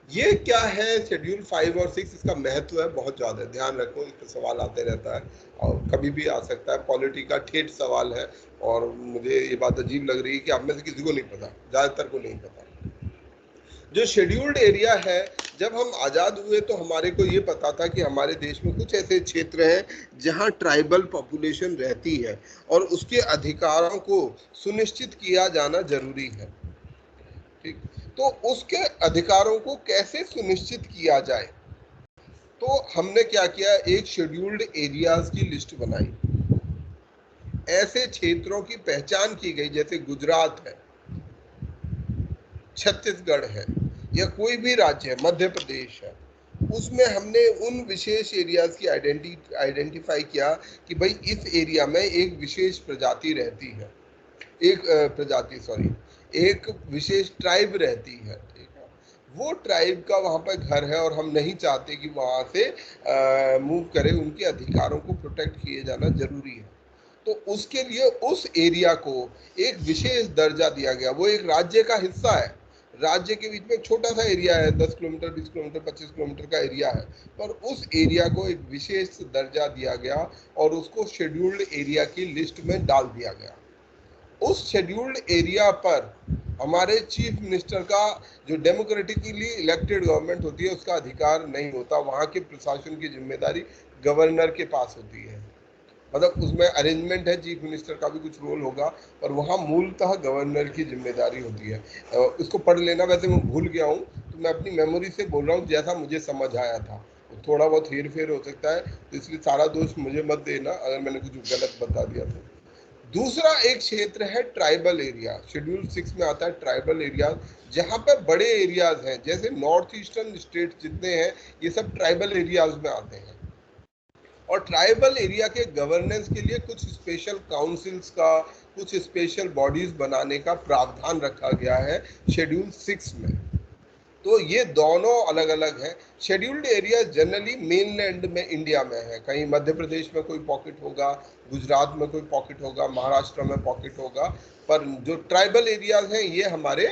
ये क्या है शेड्यूल 5 और 6, इसका महत्व है बहुत ज्यादा, ध्यान रखो, इस पर सवाल आते रहता है और कभी भी आ सकता है। पॉलिटी का ठेठ सवाल है और मुझे ये बात अजीब लग रही है कि आप में से किसी को नहीं पता, ज्यादातर को नहीं पता। जो शेड्यूल्ड एरिया है, जब हम आज़ाद हुए तो हमारे को ये पता था कि हमारे देश में कुछ ऐसे क्षेत्र हैं जहां ट्राइबल पॉपुलेशन रहती है और उसके अधिकारों को सुनिश्चित किया जाना जरूरी है। ठीक, तो उसके अधिकारों को कैसे सुनिश्चित किया जाए, तो हमने क्या किया, एक शेड्यूल्ड एरियाज की लिस्ट बनाई। ऐसे क्षेत्रों की पहचान की गई जैसे गुजरात है, छत्तीसगढ़ है या कोई भी राज्य है, मध्य प्रदेश है, उसमें हमने उन विशेष एरियाज की आइडेंटिफाई किया कि भाई इस एरिया में एक विशेष प्रजाति रहती है, एक विशेष ट्राइब रहती है। ठीक है, वो ट्राइब का वहाँ पर घर है और हम नहीं चाहते कि वहाँ से मूव करे, उनके अधिकारों को प्रोटेक्ट किए जाना जरूरी है। तो उसके लिए उस एरिया को एक विशेष दर्जा दिया गया। वो एक राज्य का हिस्सा है, राज्य के बीच में एक छोटा सा एरिया है, 10 किलोमीटर, 20 किलोमीटर, 25 किलोमीटर का एरिया है, पर उस एरिया को एक विशेष दर्जा दिया गया और उसको शेड्यूल्ड एरिया की लिस्ट में डाल दिया गया। उस शेड्यूल्ड एरिया पर हमारे चीफ मिनिस्टर का, जो डेमोक्रेटिकली इलेक्टेड गवर्नमेंट होती है, उसका अधिकार नहीं होता। वहाँ के प्रशासन की जिम्मेदारी गवर्नर के पास होती है। मतलब उसमें अरेंजमेंट है, चीफ मिनिस्टर का भी कुछ रोल होगा, पर वहाँ मूलतः गवर्नर की जिम्मेदारी होती है। इसको पढ़ लेना, वैसे मैं भूल गया हूँ तो मैं अपनी मेमोरी से बोल रहा हूँ जैसा मुझे समझ आया था, थोड़ा बहुत हेर फेर हो सकता है, तो इसलिए सारा दोष मुझे मत देना अगर मैंने कुछ गलत बता दिया तो। दूसरा एक क्षेत्र है ट्राइबल एरिया, शेड्यूल 6 में आता है ट्राइबल एरिया, जहाँ पर बड़े एरियाज हैं, जैसे नॉर्थ ईस्टर्न स्टेट जितने हैं ये सब ट्राइबल एरियाज में आते हैं। और ट्राइबल एरिया के गवर्नेंस के लिए कुछ स्पेशल काउंसिल्स का, कुछ स्पेशल बॉडीज बनाने का प्रावधान रखा गया है शेड्यूल 6 में। तो ये दोनों अलग अलग हैं। शेड्यूल्ड एरिया जनरली मेनलैंड में इंडिया में है, कहीं मध्य प्रदेश में कोई पॉकेट होगा, गुजरात में कोई पॉकेट होगा, महाराष्ट्र में पॉकेट होगा, पर जो ट्राइबल एरियाज हैं ये हमारे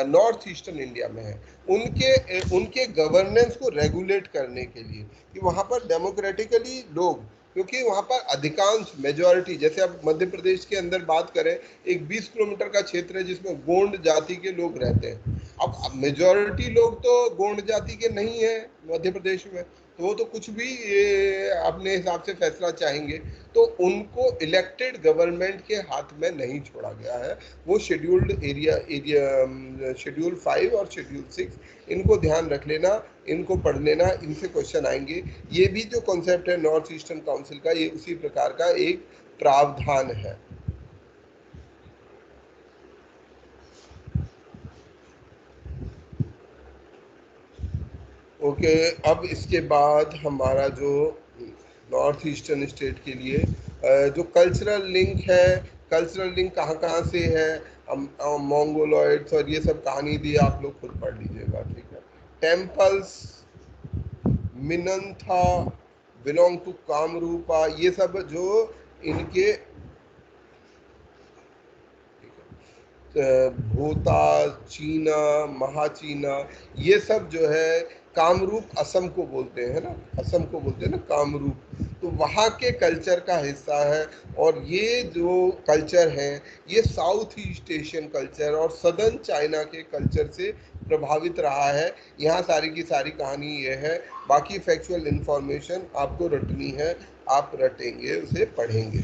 नॉर्थ ईस्टर्न इंडिया में है। उनके गवर्नेंस को रेगुलेट करने के लिए कि वहाँ पर डेमोक्रेटिकली लोग, क्योंकि वहाँ पर अधिकांश मेजॉरिटी, जैसे अब मध्य प्रदेश के अंदर बात करें, एक 20 किलोमीटर का क्षेत्र है जिसमें गोंड जाति के लोग रहते हैं। अब मेजॉरिटी लोग तो गोंड जाति के नहीं है मध्य प्रदेश में, तो वो तो कुछ भी अपने हिसाब से फैसला चाहेंगे, तो उनको इलेक्टेड गवर्नमेंट के हाथ में नहीं छोड़ा गया है। वो शेड्यूल्ड एरिया शेड्यूल 5 और शेड्यूल 6, इनको ध्यान रख लेना, इनको पढ़ लेना, इनसे क्वेश्चन आएंगे। ये भी जो कॉन्सेप्ट है नॉर्थ ईस्टर्न काउंसिल का, ये उसी प्रकार का एक प्रावधान है। ओके, अब इसके बाद हमारा जो नॉर्थ ईस्टर्न स्टेट के लिए जो कल्चरल लिंक है, कल्चरल लिंक कहाँ कहाँ से है, मंगोलॉइड्स और ये सब कहानी दी, आप लोग खुद पढ़ लीजिएगा। ठीक है, टेम्पल्स, मिनंथा बिलोंग टू कामरूपा, ये सब जो इनके भूता, चीना, महाचीना, ये सब जो है कामरूप असम को बोलते हैं ना, असम को बोलते हैं ना कामरूप, तो वहाँ के कल्चर का हिस्सा है। और ये जो कल्चर है ये साउथ ईस्ट एशियन कल्चर और सदर्न चाइना के कल्चर से प्रभावित रहा है। यहाँ सारी की सारी कहानी ये है, बाकी फैक्चुअल इंफॉर्मेशन आपको रटनी है, आप रटेंगे, उसे पढ़ेंगे।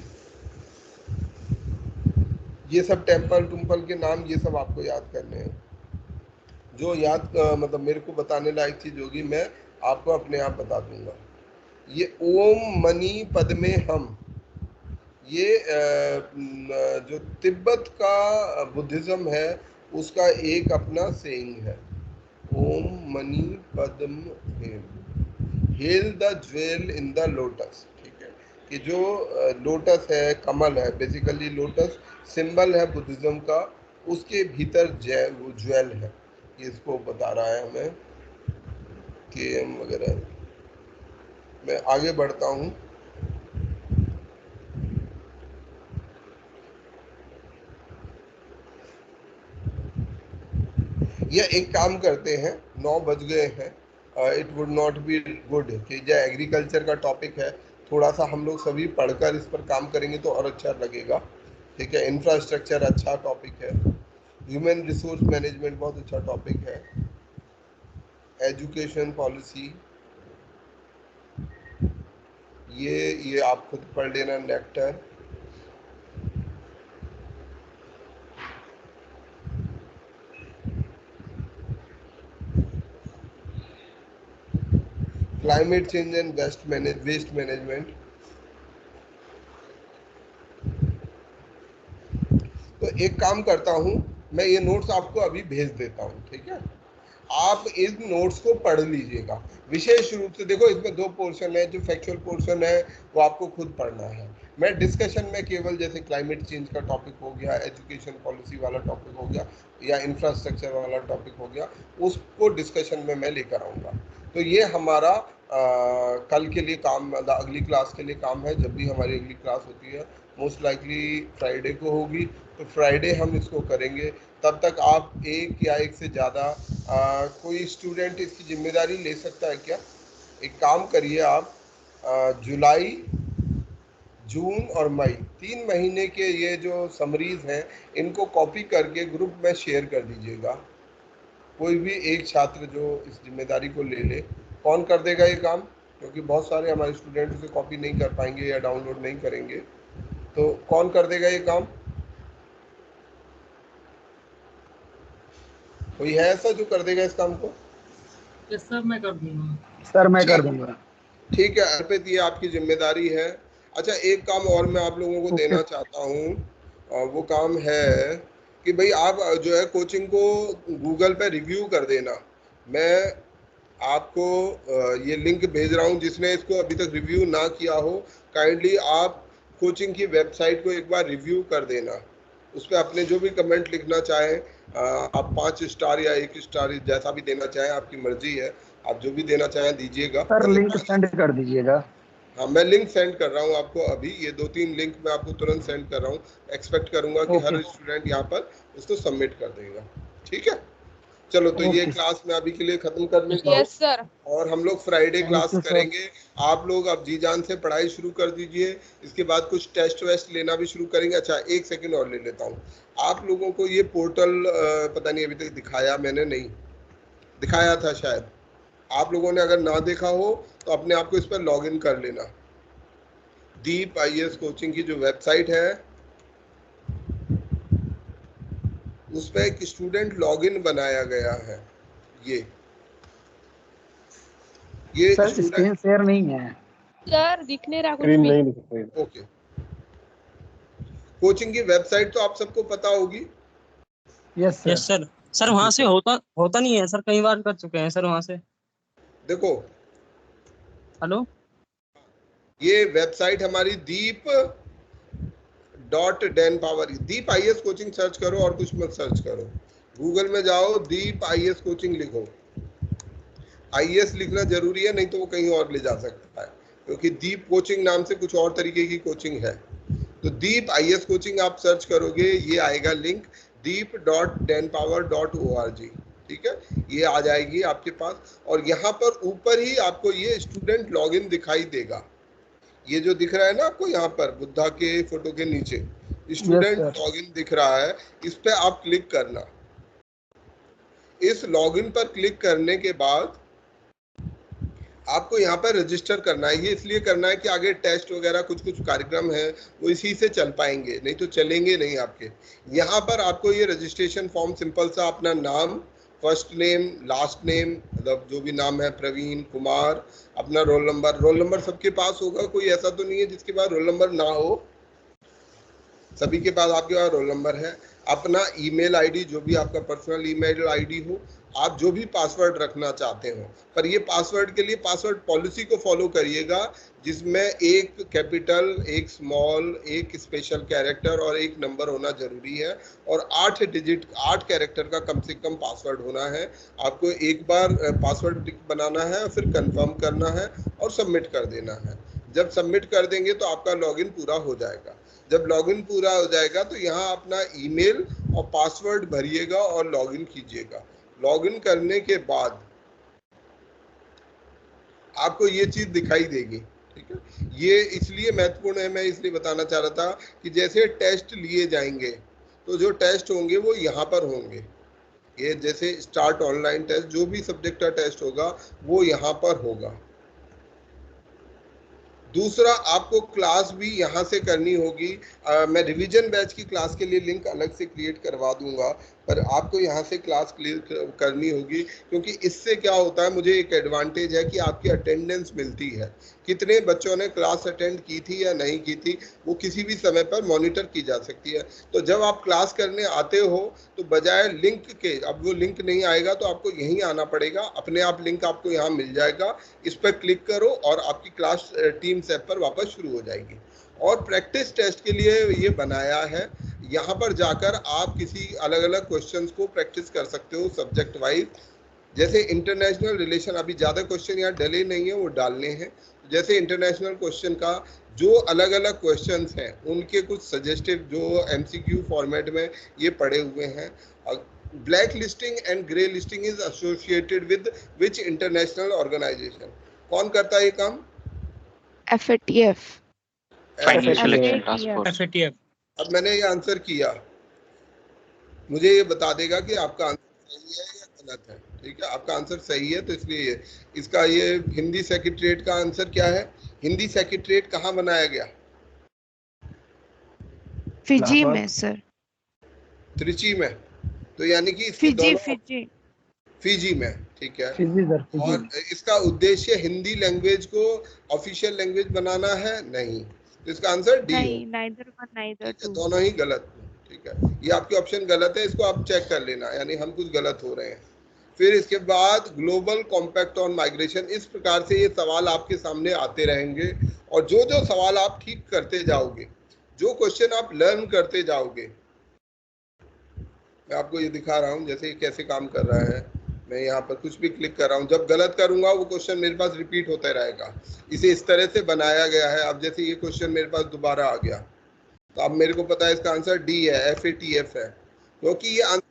ये सब टेम्पल टुम्पल के नाम ये सब आपको याद करने हैं। जो याद मतलब मेरे को बताने लायक चीज होगी मैं आपको अपने आप बता दूंगा। ये ओम मनी पद्मे हम, ये जो तिब्बत का बुद्धिज्म है उसका एक अपना सेइंग है, ओम मणि पद्म हेम, hail the jewel in the lotus. ठीक है, कि जो लोटस है, कमल है, बेसिकली लोटस सिंबल है बुद्धिज्म का, उसके भीतर वो ज्वेल है। ये इसको बता रहा है हमें के एम वगैरह। मैं आगे बढ़ता हूँ। या एक काम करते हैं, 9 बज गए हैं, it would not be good कि जो एग्रीकल्चर का टॉपिक है थोड़ा सा हम लोग सभी पढ़कर इस पर काम करेंगे तो और अच्छा लगेगा। ठीक है, इंफ्रास्ट्रक्चर अच्छा टॉपिक है, ह्यूमन रिसोर्स मैनेजमेंट बहुत अच्छा टॉपिक है, एजुकेशन पॉलिसी ये आप खुद पढ़ लेना, nectar. Climate change and waste management. तो एक काम करता हूँ, मैं ये नोट्स आपको अभी भेज देता हूँ। ठीक है, आप इन नोट्स को पढ़ लीजिएगा। विशेष रूप से देखो, इसमें 2 पोर्शन है, जो फैक्चुअल पोर्शन है वो आपको खुद पढ़ना है। मैं डिस्कशन में केवल जैसे क्लाइमेट चेंज का टॉपिक हो गया, एजुकेशन पॉलिसी वाला टॉपिक हो गया, या इंफ्रास्ट्रक्चर वाला टॉपिक हो गया, उसको डिस्कशन में मैं लेकर आऊँगा। तो ये हमारा कल के लिए काम, अगली क्लास के लिए काम है। जब भी हमारी अगली क्लास होती है, मोस्ट लाइकली फ्राइडे को होगी, तो फ्राइडे हम इसको करेंगे। तब तक आप एक या एक से ज़्यादा कोई स्टूडेंट इसकी जिम्मेदारी ले सकता है क्या? एक काम करिए आप, जुलाई, जून और मई 3 महीने के ये जो समरीज हैं, इनको कॉपी करके ग्रुप में शेयर कर दीजिएगा। कोई भी एक छात्र जो इस जिम्मेदारी को ले ले। कौन कर देगा ये काम? क्योंकि बहुत सारे हमारे स्टूडेंट उसे कॉपी नहीं कर पाएंगे या डाउनलोड नहीं करेंगे, तो कौन कर देगा ये काम? कोई है ऐसा जो कर देगा इस काम को? यस सर, मैं कर दूंगा। सर मैं कर दूंगा। ठीक है अर्पित, ये आपकी जिम्मेदारी है। अच्छा, एक काम और मैं आप लोगों को देना चाहता हूँ, वो काम है कि भाई आप जो है कोचिंग को गूगल पे रिव्यू कर देना। मैं आपको ये लिंक भेज रहा हूँ, जिसने इसको अभी तक रिव्यू ना किया हो, काइंडली आप कोचिंग की वेबसाइट को एक बार रिव्यू कर देना। उस पर अपने जो भी कमेंट लिखना चाहें, आप 5 स्टार या 1 स्टार जैसा भी देना चाहें, आपकी मर्जी है, आप जो भी देना चाहें दीजिएगा। सर लिंक सेंड कर दीजिएगा। हाँ, मैं लिंक सेंड कर रहा हूँ आपको अभी, ये 2-3 लिंक मैं आपको तुरंत सेंड कर रहा हूँ। एक्सपेक्ट करूंगा कि हर स्टूडेंट यहाँ पर उसको सबमिट कर देगा। ठीक है, चलो तो ये क्लास मैं अभी के लिए खत्म कर लेता हूँ। Yes sir. और हम लोग फ्राइडे क्लास करेंगे। आप लोग अब जी जान से पढ़ाई शुरू कर दीजिए, इसके बाद कुछ टेस्ट वेस्ट लेना भी शुरू करेंगे। अच्छा, 1 सेकंड और ले लेता हूँ। आप लोगों को ये पोर्टल पता नहीं अभी तक दिखाया मैंने, नहीं दिखाया था शायद। आप लोगों ने अगर ना देखा हो तो अपने आप को इस पर लॉग इन कर लेना। दीप IAS कोचिंग की जो वेबसाइट है, उस पर एक स्टूडेंट लॉगिन बनाया गया है। ये सर स्क्रीन शेयर नहीं है। सर दिख नहीं रहा कुछ स्क्रीन भी। नहीं दिख रही। ओके, कोचिंग की वेबसाइट तो आप सबको पता होगी। Yes sir. सर वहाँ से होता नहीं है सर, कई बार कर चुके हैं सर वहाँ से। देखो, हेलो, ये वेबसाइट हमारी deep.denpower, दीप IAS कोचिंग सर्च करो और कुछ मत सर्च करो। गूगल में जाओ, दीप IAS कोचिंग लिखो। IAS लिखना जरूरी है, नहीं तो वो कहीं और ले जा सकता है, क्योंकि दीप कोचिंग नाम से कुछ और तरीके की कोचिंग है। तो दीप IAS कोचिंग आप सर्च करोगे, ये आएगा लिंक deep.denpower.org। ठीक है, ये आ जाएगी आपके पास, और यहाँ पर ऊपर ही आपको ये स्टूडेंट लॉगिन दिखाई देगा। ये जो दिख रहा है ना आपको यहाँ पर बुद्धा के फोटो के नीचे स्टूडेंट लॉगिन दिख रहा है, इस पे आप क्लिक करना। इस लॉगिन पर क्लिक करने के बाद आपको यहाँ पर रजिस्टर करना है। ये इसलिए करना है कि आगे टेस्ट वगैरह कुछ कार्यक्रम है वो इसी से चल पाएंगे, नहीं तो चलेंगे नहीं आपके। यहाँ पर आपको ये रजिस्ट्रेशन फॉर्म सिंपल सा अपना नाम, फर्स्ट नेम, लास्ट नेम, मतलब जो भी नाम है, प्रवीण कुमार, अपना रोल नंबर सबके पास होगा, कोई ऐसा तो नहीं है जिसके पास रोल नंबर ना हो। सभी के पास आपके पास रोल नंबर है, अपना ईमेल आईडी, जो भी आपका पर्सनल ईमेल आईडी हो, आप जो भी पासवर्ड रखना चाहते हो, पर ये पासवर्ड के लिए पासवर्ड पॉलिसी को फॉलो करिएगा, जिसमें एक कैपिटल, एक स्मॉल, एक स्पेशल कैरेक्टर और एक नंबर होना जरूरी है, और 8 डिजिट 8 कैरेक्टर का कम से कम पासवर्ड होना है। आपको एक बार पासवर्ड बनाना है, फिर कंफर्म करना है और सबमिट कर देना है। जब सबमिट कर देंगे तो आपका लॉगिन पूरा हो जाएगा। जब लॉगिन पूरा हो जाएगा तो यहाँ अपना ईमेल और पासवर्ड भरिएगा और लॉगिन कीजिएगा। लॉगिन करने के बाद आपको ये चीज दिखाई देगी, ठीक है। ये इसलिए महत्वपूर्ण है, मैं इसलिए बताना चाह रहा था कि जैसे टेस्ट लिए जाएंगे तो जो टेस्ट होंगे वो यहाँ पर होंगे। ये जैसे स्टार्ट ऑनलाइन टेस्ट, जो भी सब्जेक्ट का टेस्ट होगा वो यहाँ पर होगा। दूसरा, आपको क्लास भी यहाँ से करनी होगी। मैं रिवीजन बैच की क्लास के लिए लिंक अलग से क्रिएट करवा दूंगा, पर आपको यहाँ से क्लास क्लियर करनी होगी, क्योंकि इससे क्या होता है, मुझे एक एडवांटेज है कि आपकी अटेंडेंस मिलती है। कितने बच्चों ने क्लास अटेंड की थी या नहीं की थी, वो किसी भी समय पर मॉनिटर की जा सकती है। तो जब आप क्लास करने आते हो तो बजाय लिंक के, अब वो लिंक नहीं आएगा तो आपको यहीं आना पड़ेगा, अपने आप लिंक आपको यहाँ मिल जाएगा, इस पर क्लिक करो और आपकी क्लास टीम्स ऐप पर वापस शुरू हो जाएगी। और प्रैक्टिस टेस्ट के लिए ये बनाया है, यहाँ पर जाकर आप किसी अलग अलग क्वेश्चंस को प्रैक्टिस कर सकते हो सब्जेक्ट वाइज। जैसे इंटरनेशनल रिलेशन, अभी ज़्यादा क्वेश्चन यहाँ डले नहीं है, वो डालने हैं। जैसे इंटरनेशनल क्वेश्चन का जो अलग अलग क्वेश्चंस हैं उनके कुछ सजेस्टिव जो एमसीक्यू फॉर्मेट में ये पड़े हुए हैं। Black listing and grey listing is associated with which international organisation? कौन करता है ये काम? FATF। Financial action task force. FATF। अब मैंने ये आंसर किया, मुझे ये बता देगा कि आपका आंसर सही है या गलत है। ठीक है, आपका आंसर सही है तो इसलिए इसका ये हिंदी सेक्रेटरीट का आंसर क्या है? हिंदी सेक्रेटरीट कहाँ बनाया गया? फिजी में सर। त्रिची में, तो यानी कि फिजी फिजी में, ठीक है। Fiji sir, Fiji. और इसका उद्देश्य हिंदी लैंग्वेज को ऑफिशियल लैंग्वेज बनाना है? नहीं, तो इसका आंसर डी नहीं, neither one, neither two. दोनों ही गलत, ठीक है। ये आपके ऑप्शन गलत है, इसको आप चेक कर लेना, यानी हम कुछ गलत हो रहे हैं। फिर इसके बाद ग्लोबल कॉम्पैक्ट ऑन माइग्रेशन, इस प्रकार से ये सवाल आपके सामने आते रहेंगे, और जो जो सवाल आप ठीक करते जाओगे, जो क्वेश्चन आप लर्न करते जाओगे, मैं आपको ये दिखा रहा हूँ जैसे ये कैसे काम कर रहा है। मैं यहाँ पर कुछ भी क्लिक कर रहा हूँ, जब गलत करूंगा वो क्वेश्चन मेरे पास रिपीट होता रहेगा। इसे इस तरह से बनाया गया है। अब जैसे ये क्वेश्चन मेरे पास दोबारा आ गया, तो अब मेरे को पता है इसका आंसर डी है, FATF है, क्योंकि ये आंसर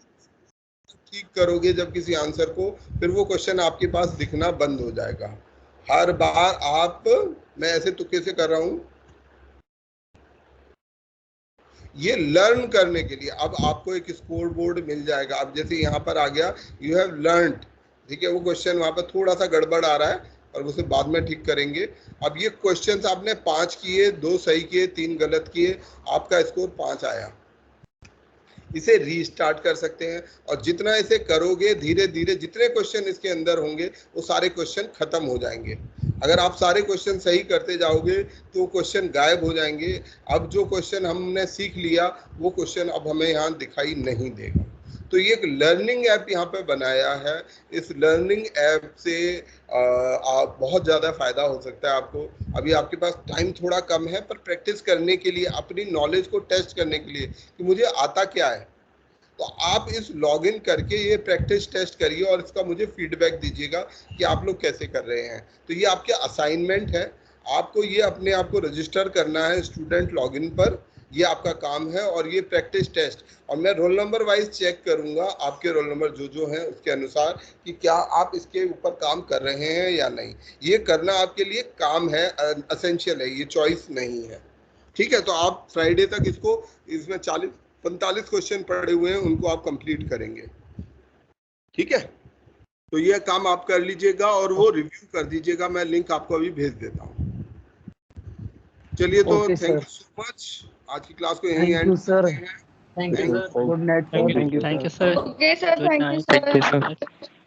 ठीक करोगे जब किसी आंसर को, फिर वो क्वेश्चन आपके पास दिखना बंद हो जाएगा। हर बार आप, मैं ऐसे तुक्के से कर रहा हूँ, ये लर्न करने के लिए अब आपको एक स्कोर बोर्ड मिल जाएगा। अब जैसे यहाँ पर आ गया यू हैव लर्नड, ठीक है, वो क्वेश्चन वहां पर थोड़ा सा गड़बड़ आ रहा है और उसे बाद में ठीक करेंगे। अब ये क्वेश्चंस आपने 5 किए, 2 सही किए, 3 गलत किए, आपका स्कोर 5 आया। इसे रीस्टार्ट कर सकते हैं, और जितना इसे करोगे धीरे धीरे जितने क्वेश्चन इसके अंदर होंगे वो सारे क्वेश्चन खत्म हो जाएंगे। अगर आप सारे क्वेश्चन सही करते जाओगे तो क्वेश्चन गायब हो जाएंगे। अब जो क्वेश्चन हमने सीख लिया वो क्वेश्चन अब हमें यहाँ दिखाई नहीं देगा। तो ये एक लर्निंग ऐप यहाँ पे बनाया है। इस लर्निंग ऐप से बहुत ज़्यादा फायदा हो सकता है आपको। अभी आपके पास टाइम थोड़ा कम है, पर प्रैक्टिस करने के लिए, अपनी नॉलेज को टेस्ट करने के लिए कि मुझे आता क्या है, तो आप इस लॉगिन करके ये प्रैक्टिस टेस्ट करिए और इसका मुझे फीडबैक दीजिएगा कि आप लोग कैसे कर रहे हैं। तो ये आपके असाइनमेंट है, आपको ये अपने आप को रजिस्टर करना है स्टूडेंट लॉगिन पर, ये आपका काम है। और ये प्रैक्टिस टेस्ट, और मैं रोल नंबर वाइज चेक करूंगा आपके रोल नंबर जो जो हैं उसके अनुसार कि क्या आप इसके ऊपर काम कर रहे हैं या नहीं। ये करना आपके लिए काम है, एसेंशियल है, ये चॉइस नहीं है। ठीक है, तो आप फ्राइडे तक इसको, इसमें 45 क्वेश्चन पड़े हुए हैं, उनको आप कंप्लीट करेंगे। ठीक है, तो ये काम आप कर लीजिएगा और वो रिव्यू कर दीजिएगा। मैं लिंक आपको अभी भेज देता हूँ। चलिए, तो थैंक यू सो मच। आज की क्लास को यहीं and sir, thank you sir. Good night sir, thank you sir. Okay sir, thank you thank you sir. Sir.